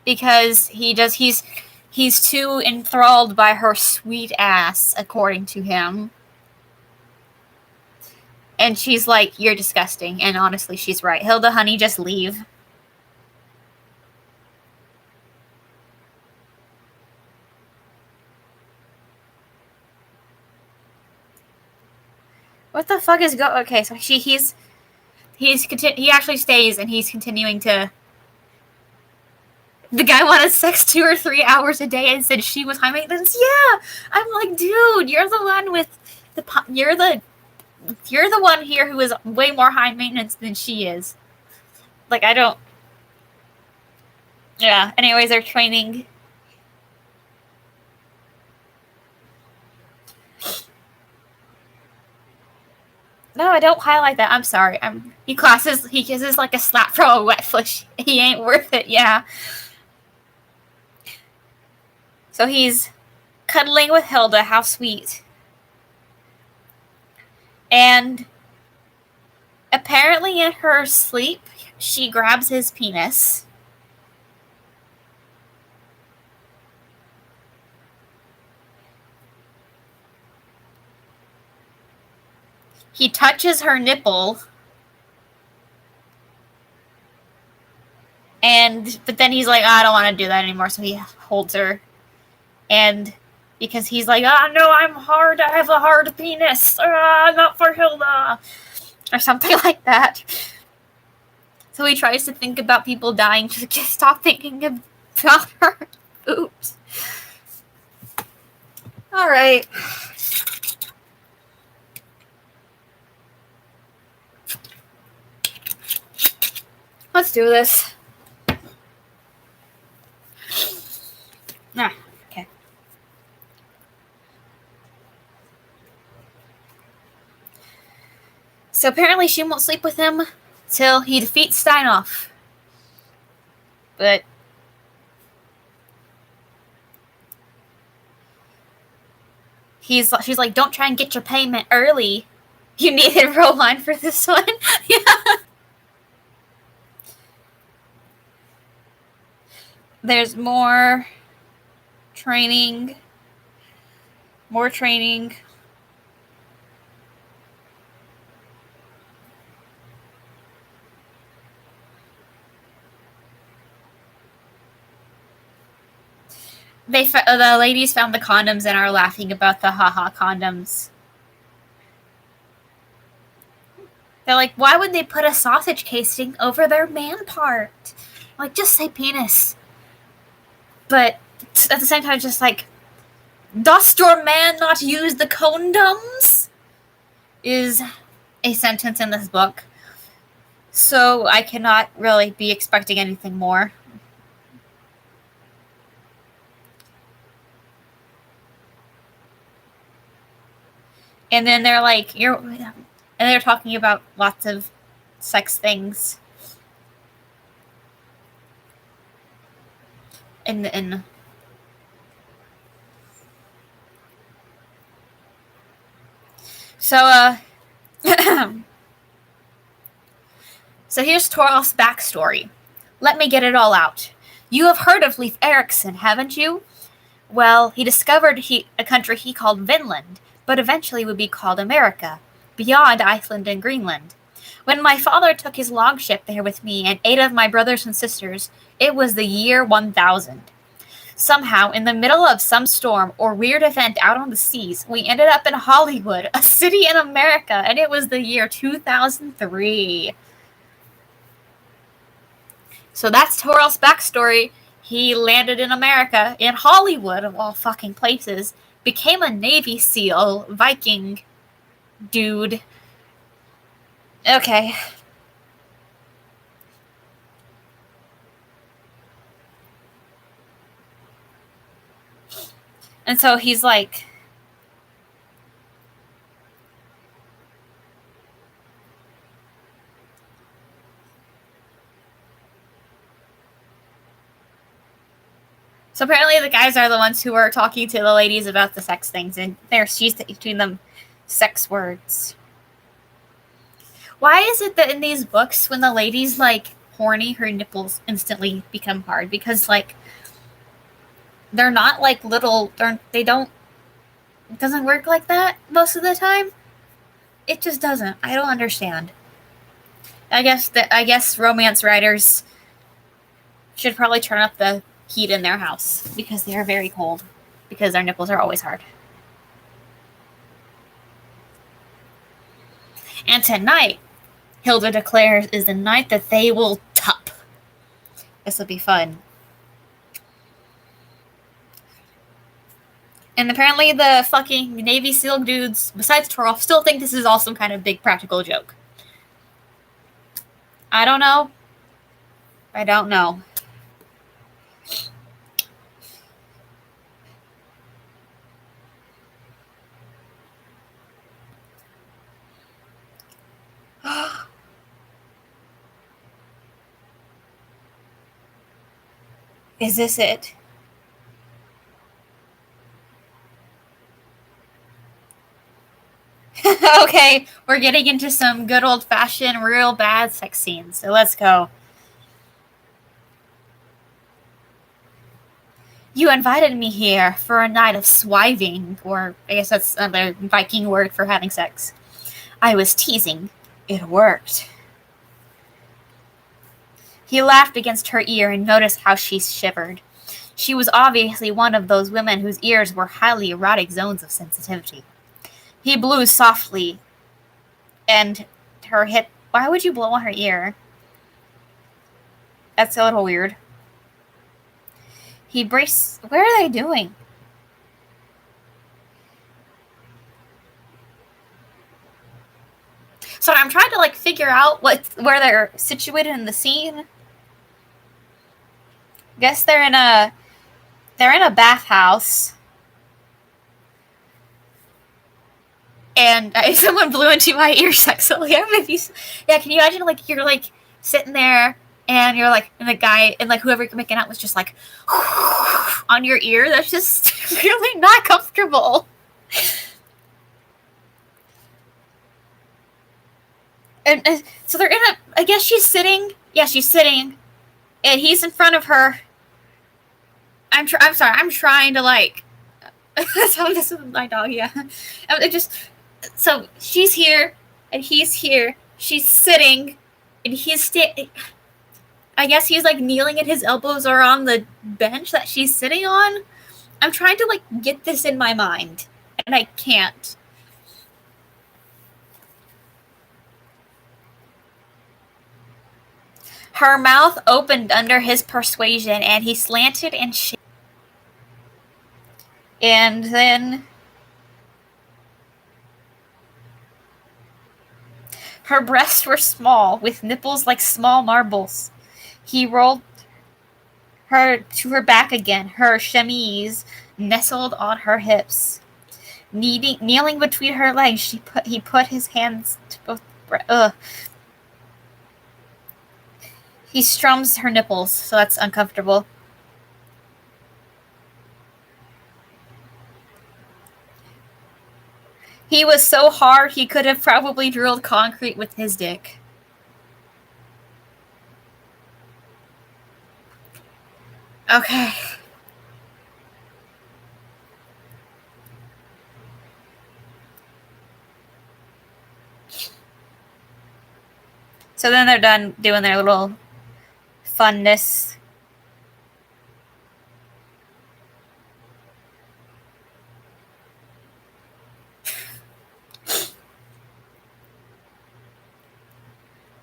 Because he's too enthralled by her sweet ass, according to him. And she's like, "You're disgusting." And honestly, she's right. "Hilda, honey, just leave." What the fuck is okay, so he actually stays and he's continuing to... The guy wanted sex 2 or 3 hours a day and said she was high maintenance. Yeah, I'm like, dude, you're the one with you're the one here who is way more high maintenance than she is. Like, I don't... Yeah, anyways, they're training. No, I don't highlight that. I'm sorry. He kisses like a slap from a wet fish. He ain't worth it, yeah. So he's cuddling with Hilda. How sweet. And apparently in her sleep, she grabs his penis. He touches her nipple. But then he's like, I don't want to do that anymore, so he holds her. And because he's like, no, I'm hard, I have a hard penis, not for Hilda, or something like that. So he tries to think about people dying, just stop thinking about her. Oops. Alright. Let's do this. Okay. So apparently she won't sleep with him till he defeats Steinoff. But she's like, don't try and get your payment early. You needed Roline for this one. Yeah. There's more training. More training. The ladies found the condoms and are laughing about the haha condoms. They're like, why would they put a sausage casing over their man part? Like, just say penis. But at the same time, just like, dost your man not use the condoms? Is a sentence in this book. So I cannot really be expecting anything more. And then they're like, and they're talking about lots of sex things. And so so here's Toralf's backstory. Let me get it all out. You have heard of Leif Erikson, haven't you? Well, he discovered a country he called Vinland, but eventually would be called America, beyond Iceland and Greenland. When my father took his longship there with me and 8 of my brothers and sisters, it was the year 1000. Somehow, in the middle of some storm or weird event out on the seas, we ended up in Hollywood, a city in America, and it was the year 2003. So that's Toralf's backstory. He landed in America, in Hollywood, of all fucking places, became a Navy SEAL, Viking dude. Okay. And so he's like, so apparently the guys are the ones who are talking to the ladies about the sex things, and she's teaching them sex words. Why is it that in these books, when the lady's like horny, her nipples instantly become hard? Because like they're not like little. They don't. It doesn't work like that most of the time. It just doesn't. I don't understand. I guess romance writers should probably turn up the heat in their house because they are very cold, because their nipples are always hard. And tonight, Hilda declares, is the night that they will tup. This will be fun. And apparently the fucking Navy SEAL dudes, besides Toralf, still think this is all some kind of big practical joke. I don't know. I don't know. Is this it? Okay, we're getting into some good old-fashioned, real bad sex scenes, so let's go. You invited me here for a night of swiving, or I guess that's another Viking word for having sex. I was teasing. It worked. He laughed against her ear and noticed how she shivered. She was obviously one of those women whose ears were highly erotic zones of sensitivity. He blew softly, and her hit. Why would you blow on her ear? That's a little weird. He braced. Where are they doing? So I'm trying to figure out where they're situated in the scene. Guess they're in a bathhouse. And someone blew into my ear sexually. Yeah, can you imagine you're sitting there and you're and the guy and whoever you're making out was just on your ear? That's just really not comfortable. And so they're in a. I guess she's sitting. Yeah, she's sitting, and he's in front of her. I'm sorry. I'm trying to That's how this is my dog. Yeah, it just. So she's here, and he's here. She's sitting, and he's I guess he's kneeling, and his elbows are on the bench that she's sitting on. I'm trying to get this in my mind, and I can't. Her mouth opened under his persuasion, and he slanted and shit. And then her breasts were small, with nipples like small marbles. He rolled her to her back again, her chemise nestled on her hips. Kneeling between her legs, he put his hands to both breasts. He strums her nipples, so that's uncomfortable. He was so hard he could have probably drilled concrete with his dick. Okay. So then they're done doing their little funness.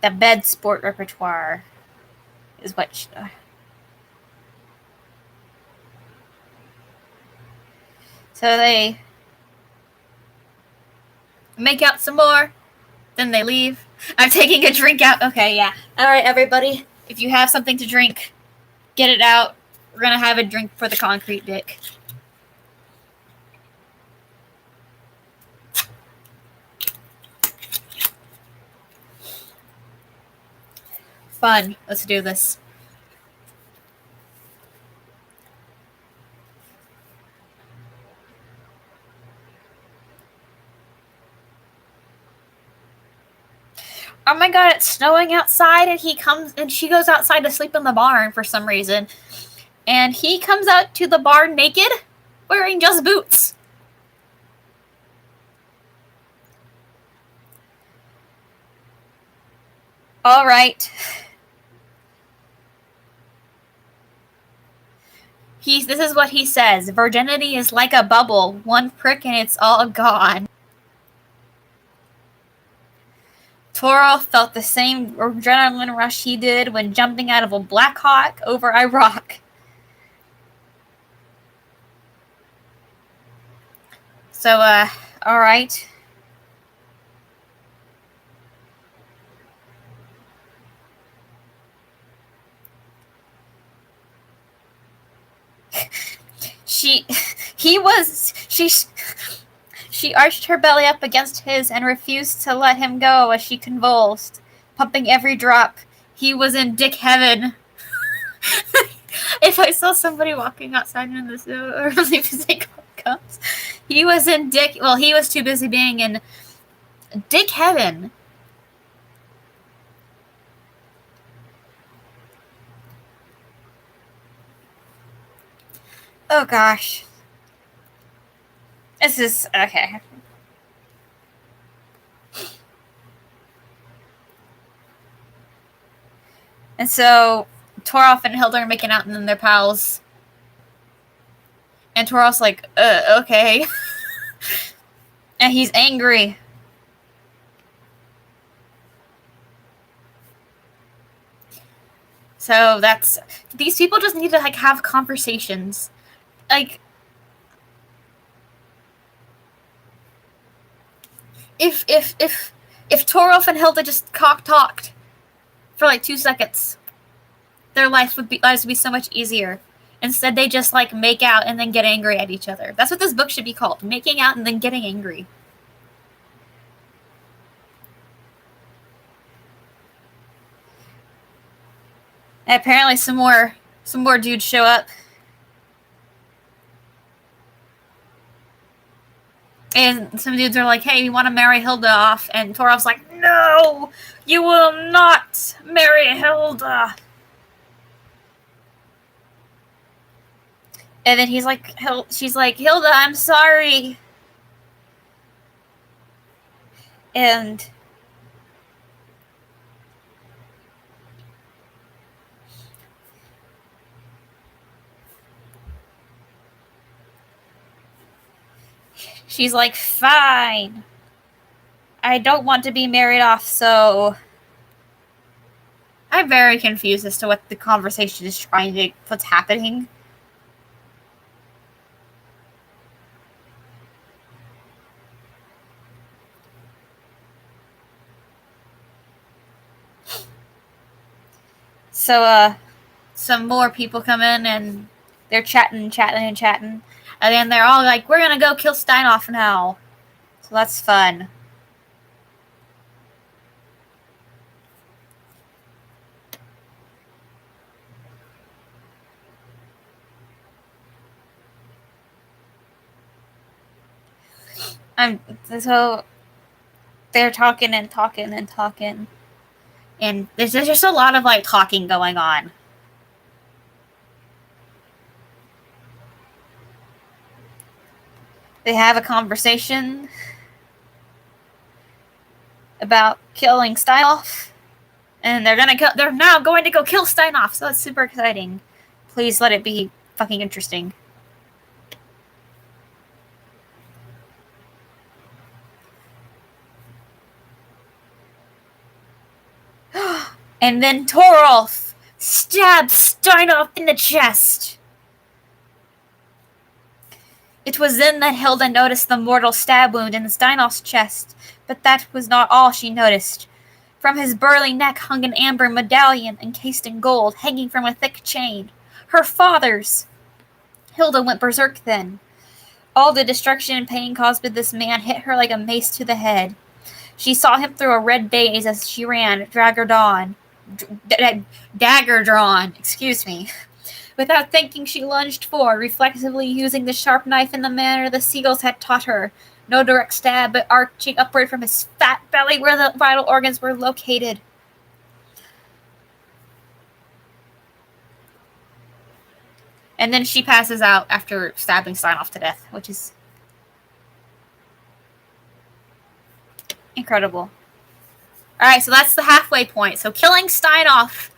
The bed sport repertoire is what so they make out some more, then they leave. I'm taking a drink out. Okay, yeah. All right, everybody. If you have something to drink, get it out. We're going to have a drink for the concrete dick. Fun. Let's do this. Oh my god, it's snowing outside, and she goes outside to sleep in the barn for some reason. And he comes out to the barn naked, wearing just boots. All right. This is what he says. Virginity is like a bubble. One prick and it's all gone. Toro felt the same adrenaline rush he did when jumping out of a Black Hawk over Iraq. So, alright. She arched her belly up against his and refused to let him go as she convulsed, pumping every drop. He was in dick heaven. If I saw somebody walking outside in the snow or leaving cups, he was in dick. Well, he was too busy being in dick heaven. Oh gosh. This is okay. And so Torolf and Hilda are making out, and then they're pals. And Torolf's like, okay. And he's angry. So that's... These people just need to, like, have conversations. Like... If Torolf and Hilda just talked for, like, 2 seconds, their lives would be so much easier. Instead, they just, like, make out and then get angry at each other. That's what this book should be called. Making out and then getting angry. And apparently some more dudes show up. And some dudes are like, hey, we want to marry Hilda off. And Torolf's like, no, you will not marry Hilda. And then she's like, Hilda, I'm sorry. And she's like, fine. I don't want to be married off, so... I'm very confused as to what the conversation is what's happening. So, some more people come in, and they're chatting. And then they're all like, we're gonna go kill Steinoff now. So that's fun. So they're talking. And there's just a lot of, like, talking going on. They have a conversation about killing Steinoff. And they're now going to go kill Steinoff, so that's super exciting. Please let it be fucking interesting. And then Torolf stabs Steinoff in the chest. It was then that Hilda noticed the mortal stab wound in Steinoff's chest, but that was not all she noticed. From his burly neck hung an amber medallion encased in gold, hanging from a thick chain. Her father's! Hilda went berserk then. All the destruction and pain caused by this man hit her like a mace to the head. She saw him through a red daze as she ran, dagger drawn. Excuse me. Without thinking, she lunged forward, reflexively using the sharp knife in the manner the seagulls had taught her. No direct stab, but arching upward from his fat belly where the vital organs were located. And then she passes out after stabbing Steinoff to death, which is incredible. Alright, so that's the halfway point. So killing Steinoff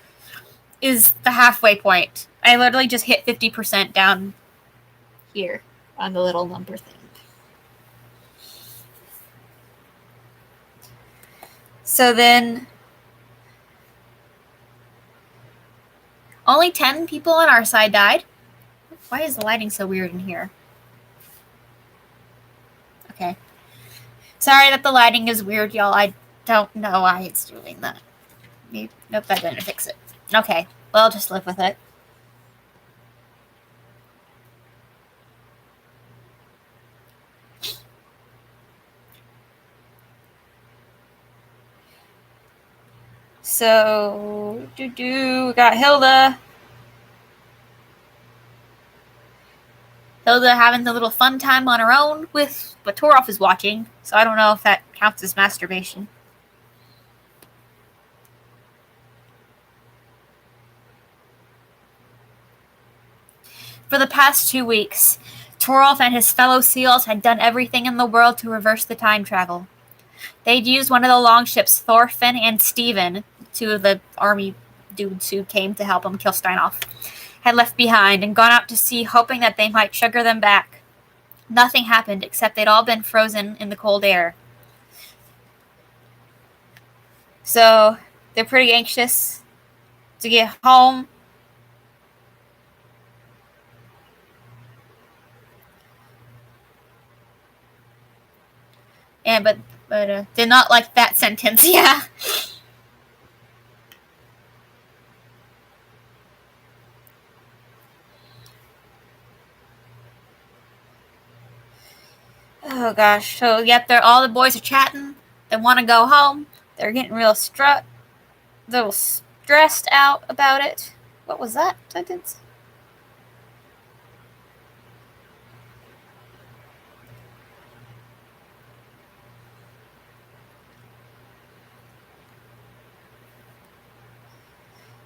is the halfway point. I literally just hit 50% down here on the little number thing. So then, only 10 people on our side died. Why is the lighting so weird in here? Okay. Sorry that the lighting is weird, y'all. I don't know why it's doing that. Nope, that didn't fix it. Okay, well, I'll just live with it. So, we got Hilda. Hilda having the little fun time on her own with what Torolf is watching, so I don't know if that counts as masturbation. For the past 2 weeks, Torolf and his fellow SEALs had done everything in the world to reverse the time travel. They'd used one of the longships, Thorfinn and Stephen, two of the army dudes who came to help him kill Steinoff had left behind and gone out to sea, hoping that they might sugar them back. Nothing happened, except they'd all been frozen in the cold air. So they're pretty anxious to get home. But did not like that sentence. Yeah. Oh gosh. So yep, they're all the boys are chatting. They want to go home. They're getting real stressed out about it. What was that sentence?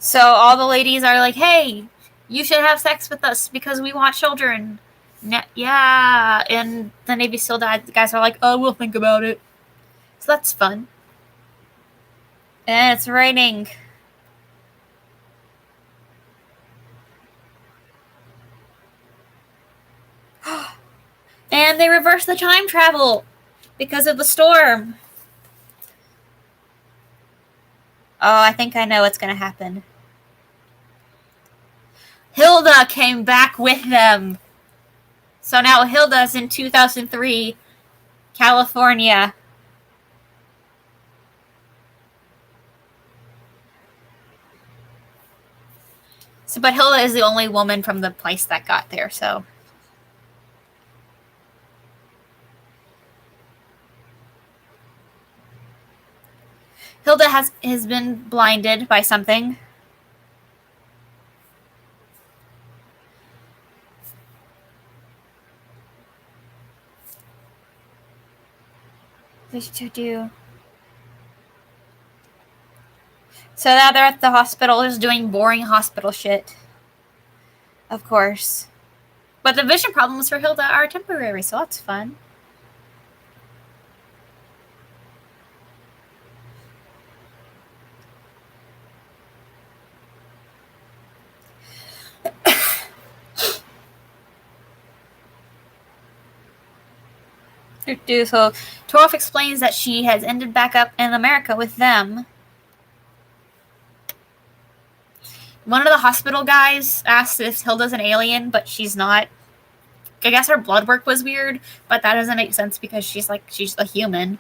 So all the ladies are like, "Hey, you should have sex with us because we want children." Yeah, and the Navy SEAL guys are like, "Oh, we'll think about it." So that's fun. And it's raining. And they reverse the time travel because of the storm. Oh, I think I know what's going to happen. Hilda came back with them. So now Hilda's in 2003, California. So, but Hilda is the only woman from the place that got there, so. Hilda has been blinded by something. What to do? So now they're at the hospital just doing boring hospital shit. Of course. But the vision problems for Hilda are temporary, so that's fun. So Torov explains that she has ended back up in America with them. One of the hospital guys asks if Hilda's an alien, but she's not. I guess her blood work was weird, but that doesn't make sense because she's a human.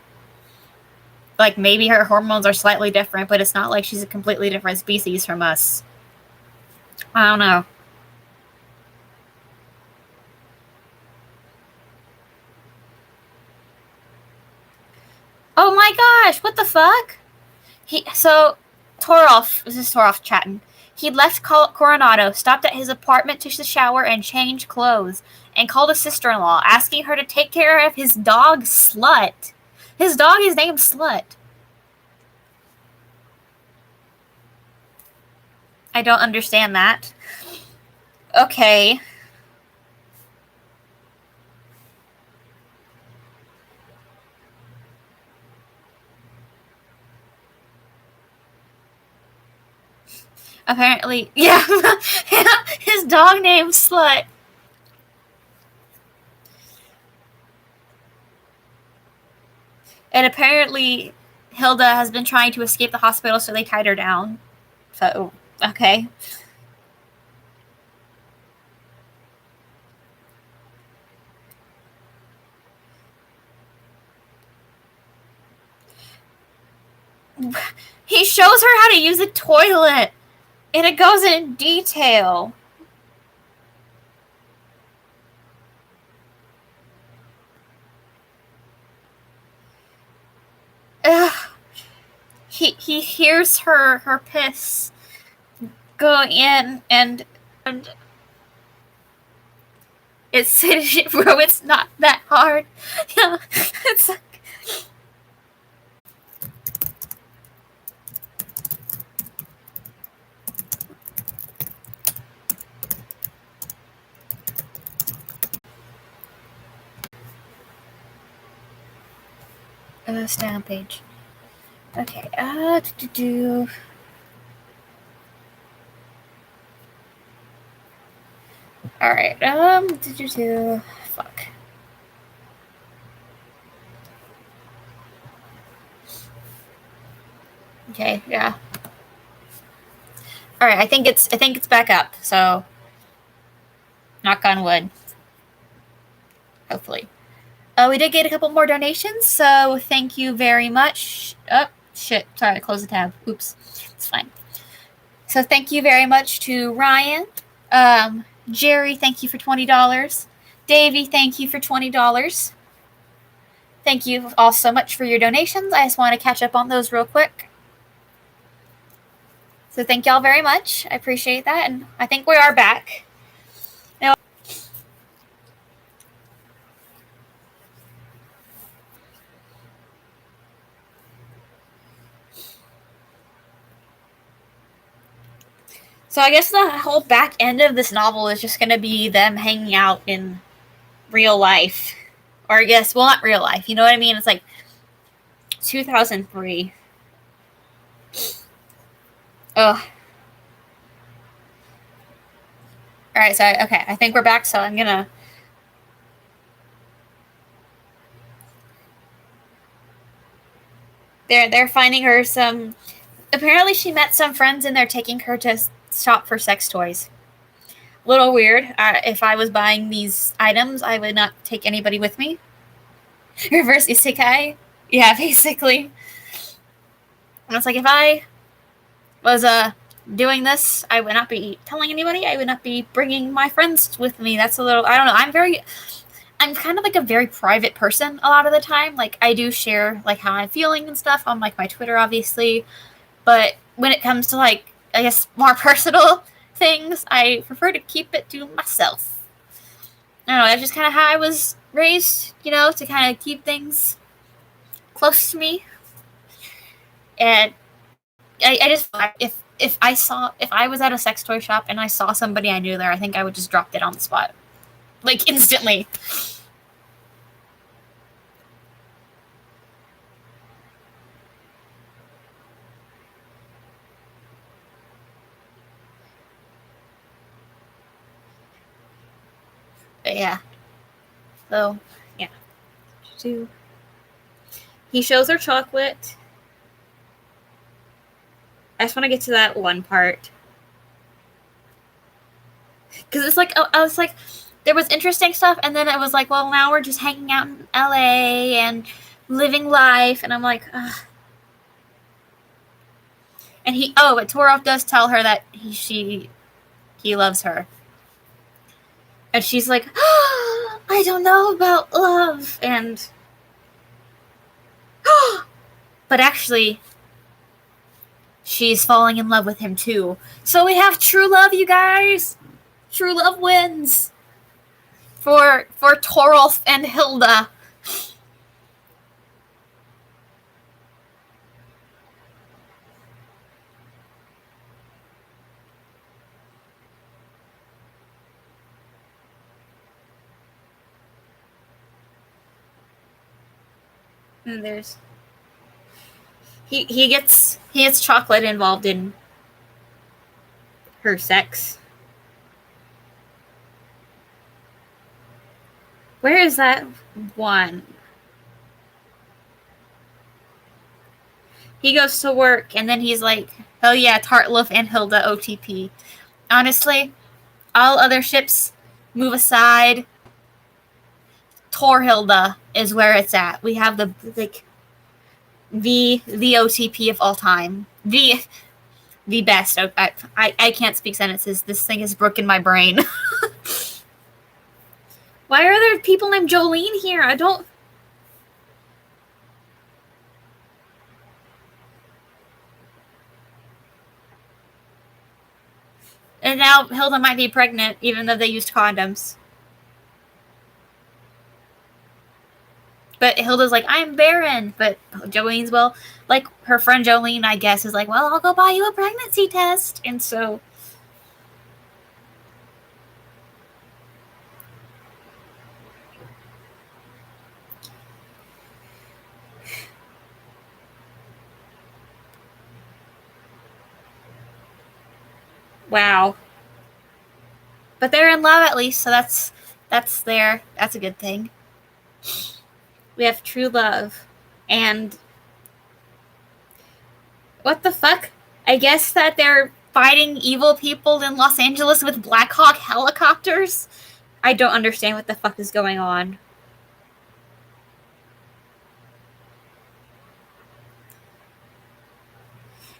Like, maybe her hormones are slightly different, but it's not like she's a completely different species from us. I don't know. Oh my gosh, what the fuck? This is Torov chatting. He'd left Coronado, stopped at his apartment to shower and change clothes, and called his sister-in-law, asking her to take care of his dog, Slut. His dog is named Slut. I don't understand that. Okay. Apparently, yeah. His dog named Slut. And apparently, Hilda has been trying to escape the hospital, so they tied her down. So, okay. He shows her how to use a toilet, and it goes in detail. Ugh. He hears her piss go in, and it's bro, it's not that hard. Yeah, it's like, stay on page. Okay, All right. Fuck. Okay. Yeah. All right. I think it's back up. So, knock on wood. Hopefully. We did get a couple more donations, so thank you very much. Oh, shit. Sorry, I closed the tab. Oops. It's fine. So thank you very much to Ryan. Jerry, thank you for $20. Davey, thank you for $20. Thank you all so much for your donations. I just want to catch up on those real quick. So thank y'all very much. I appreciate that, and I think we are back. Now, so I guess the whole back end of this novel is just going to be them hanging out in real life. Or I guess, well, not real life. You know what I mean? It's like 2003. Oh. All right, so okay, I think we're back. So I'm gonna. They're finding her some. Apparently, she met some friends and they're taking her to shop for sex toys. Little weird. If I was buying these items, I would not take anybody with me. Reverse isekai. Yeah, basically. And it's like if I was doing this, I would not be telling anybody. I would not be bringing my friends with me. That's a little. I don't know. I'm kind of like a very private person a lot of the time. Like I do share like how I'm feeling and stuff on like my Twitter, obviously. But when it comes to like I guess more personal things, I prefer to keep it to myself. I don't know. That's just kind of how I was raised. To kind of keep things close to me. And I just if I was at a sex toy shop and I saw somebody I knew there, I think I would just drop it on the spot, like instantly. But yeah. So yeah. He shows her chocolate. I just want to get to that one part because it's like I was like, there was interesting stuff, and then it was like, well, now we're just hanging out in LA and living life, and I'm like, ugh. And but Toro does tell her that he loves her, and she's like, oh, I don't know about love, and but actually, she's falling in love with him too. So we have true love, you guys. True love wins for Torolf and Hilda. And there's he gets chocolate involved in her sex. Where is that one? He goes to work and then he's like, oh yeah, Tartluff and Hilda OTP. Honestly, all other ships move aside. Torhilda is where it's at. We have the OTP of all time. The best. I can't speak sentences. This thing has broken my brain. Why are there people named Jolene here? I don't. And now Hilda might be pregnant, even though they used condoms. But Hilda's like, I'm barren. But Jolene's, well, like her friend Jolene, I guess, is like, well, I'll go buy you a pregnancy test. And so. Wow. But they're in love at least, so that's a good thing. We have true love. And what the fuck? I guess that they're fighting evil people in Los Angeles with Black Hawk helicopters? I don't understand what the fuck is going on.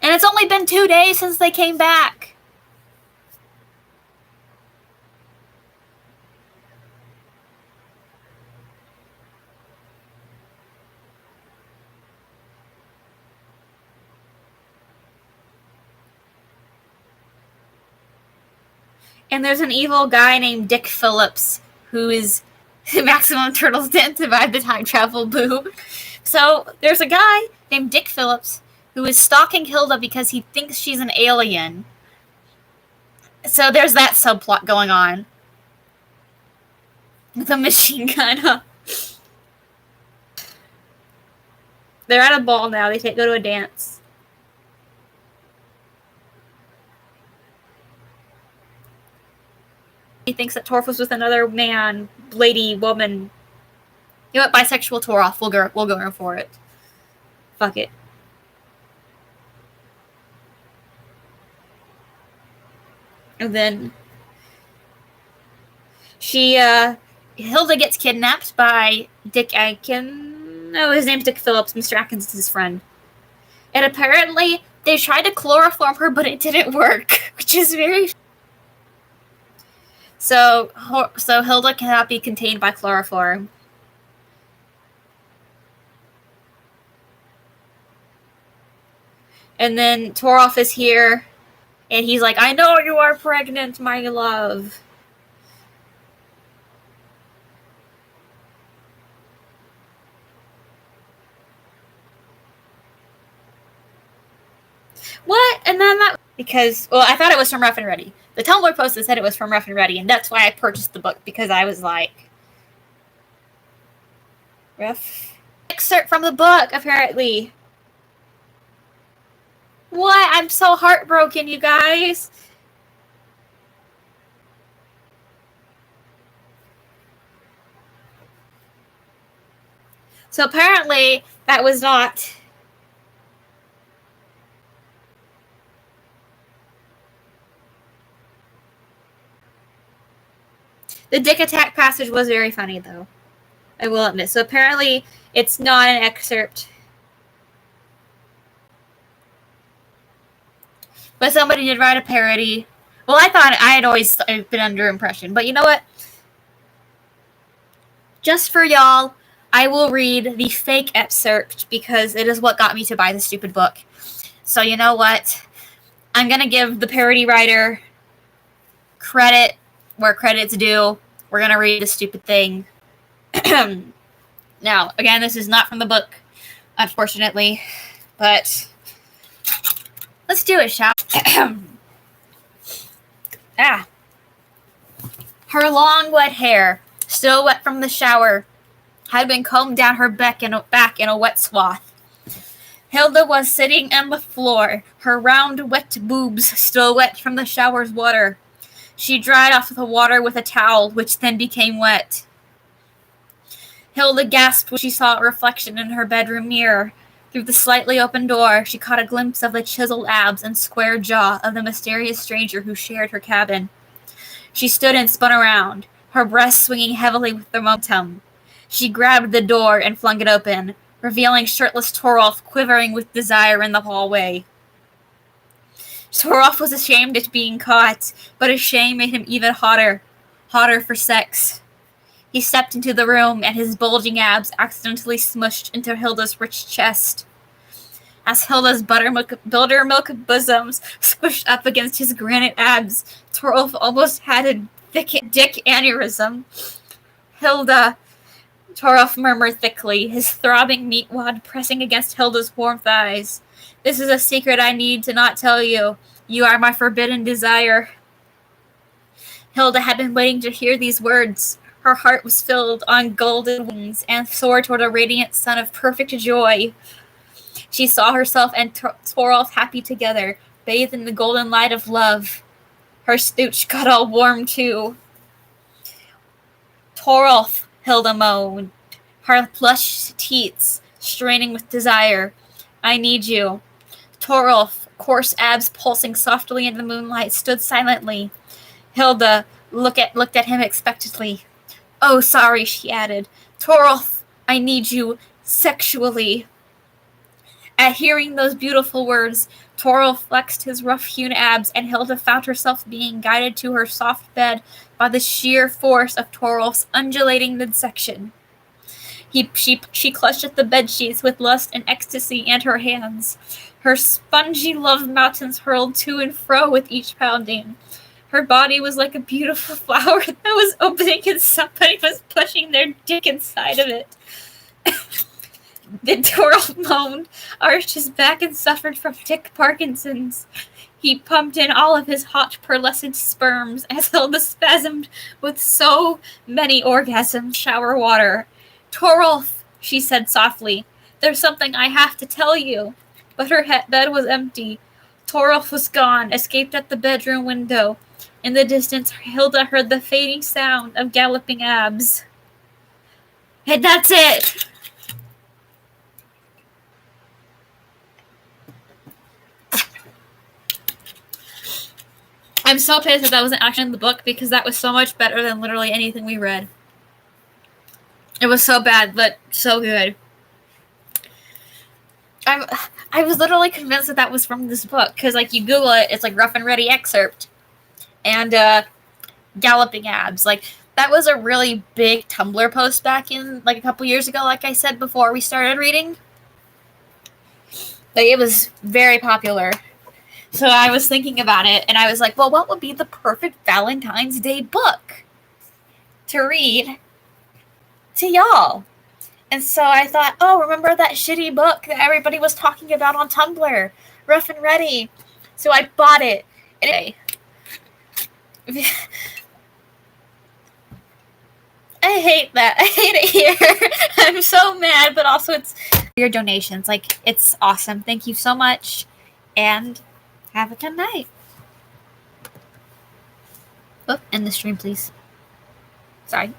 And it's only been 2 days since they came back. And there's an evil guy named Dick Phillips who is maximum turtles didn't survive the time travel, boo. So there's a guy named Dick Phillips who is stalking Hilda because he thinks she's an alien. So there's that subplot going on. With a machine gun, huh? They're at a ball now. They go to a dance. He thinks that Torf was with another man, lady, woman. You know what? Bisexual Torf. We'll go for it. Fuck it. And then Hilda gets kidnapped by Dick Atkins. No, his name's Dick Phillips. Mr. Atkins is his friend. And apparently they tried to chloroform her, but it didn't work, which is very... So Hilda cannot be contained by chloroform. And then Torolf is here, and he's like, I know you are pregnant, my love. What? And then that... Because, well, I thought it was from Rough and Ready. The Tumblr post that said it was from Rough and Ready, and that's why I purchased the book, because I was like... Rough... Excerpt from the book, apparently. What? I'm so heartbroken, you guys. So apparently, that was not... The Dick Attack passage was very funny, though. I will admit. So apparently, it's not an excerpt. But somebody did write a parody. Well, I thought I had always been under impression. But you know what? Just for y'all, I will read the fake excerpt because it is what got me to buy the stupid book. So you know what? I'm going to give the parody writer credit where credit's due. We're going to read the stupid thing. Now, again, this is not from the book, unfortunately. But let's do it, shall we? Her long, wet hair, still wet from the shower, had been combed down her back in a wet swath. Hilda was sitting on the floor, her round, wet boobs still wet from the shower's water. She dried off the water with a towel, which then became wet. Hilda gasped when she saw a reflection in her bedroom mirror. Through the slightly open door, she caught a glimpse of the chiseled abs and square jaw of the mysterious stranger who shared her cabin. She stood and spun around, her breasts swinging heavily with the momentum. She grabbed the door and flung it open, revealing shirtless Torolf quivering with desire in the hallway. Torolf was ashamed at being caught, but his shame made him even hotter for sex. He stepped into the room, and his bulging abs accidentally smushed into Hilda's rich chest. As Hilda's buttermilk bosoms squished up against his granite abs, Torolf almost had a dick aneurysm. Hilda, Torolf murmured thickly, his throbbing meat wad pressing against Hilda's warm thighs. This is a secret I need to not tell you. You are my forbidden desire. Hilda had been waiting to hear these words. Her heart was filled on golden wings and soared toward a radiant sun of perfect joy. She saw herself and Torolf happy together, bathed in the golden light of love. Her stooch got all warm too. Torolf, Hilda moaned, her plush teats straining with desire. I need you. Torolf, coarse abs pulsing softly in the moonlight, stood silently. Hilda looked at him expectantly. Oh, sorry, she added. Torolf, I need you sexually. At hearing those beautiful words, Torolf flexed his rough-hewn abs, and Hilda found herself being guided to her soft bed by the sheer force of Torolf's undulating midsection. She clutched at the bedsheets with lust and ecstasy in her hands. Her spongy love mountains hurled to and fro with each pounding. Her body was like a beautiful flower that was opening and somebody was pushing their dick inside of it. Then Torolf moaned, arched his back, and suffered from Dick Parkinson's. He pumped in all of his hot, pearlescent sperms as Hilda spasmed with so many orgasms. Shower water. Torolf, she said softly, there's something I have to tell you. But her bed was empty. Torolf was gone, escaped at the bedroom window. In the distance, Hilda heard the fading sound of galloping abs. And that's it! I'm so pissed that wasn't actually in the book because that was so much better than literally anything we read. It was so bad, but so good. I was literally convinced that was from this book because, like, you Google it, it's like Rough and Ready excerpt and galloping abs. Like, that was a really big Tumblr post back in like a couple years ago. Like I said before we started reading, like it was very popular. So I was thinking about it, and I was like, well, what would be the perfect Valentine's Day book to read to y'all? And so I thought, oh, remember that shitty book that everybody was talking about on Tumblr? Rough and Ready. So I bought it. Anyway. I hate that. I hate it here. I'm so mad, but also it's your donations. Like, it's awesome. Thank you so much. And have a good night. Oh, end the stream, please. Sorry.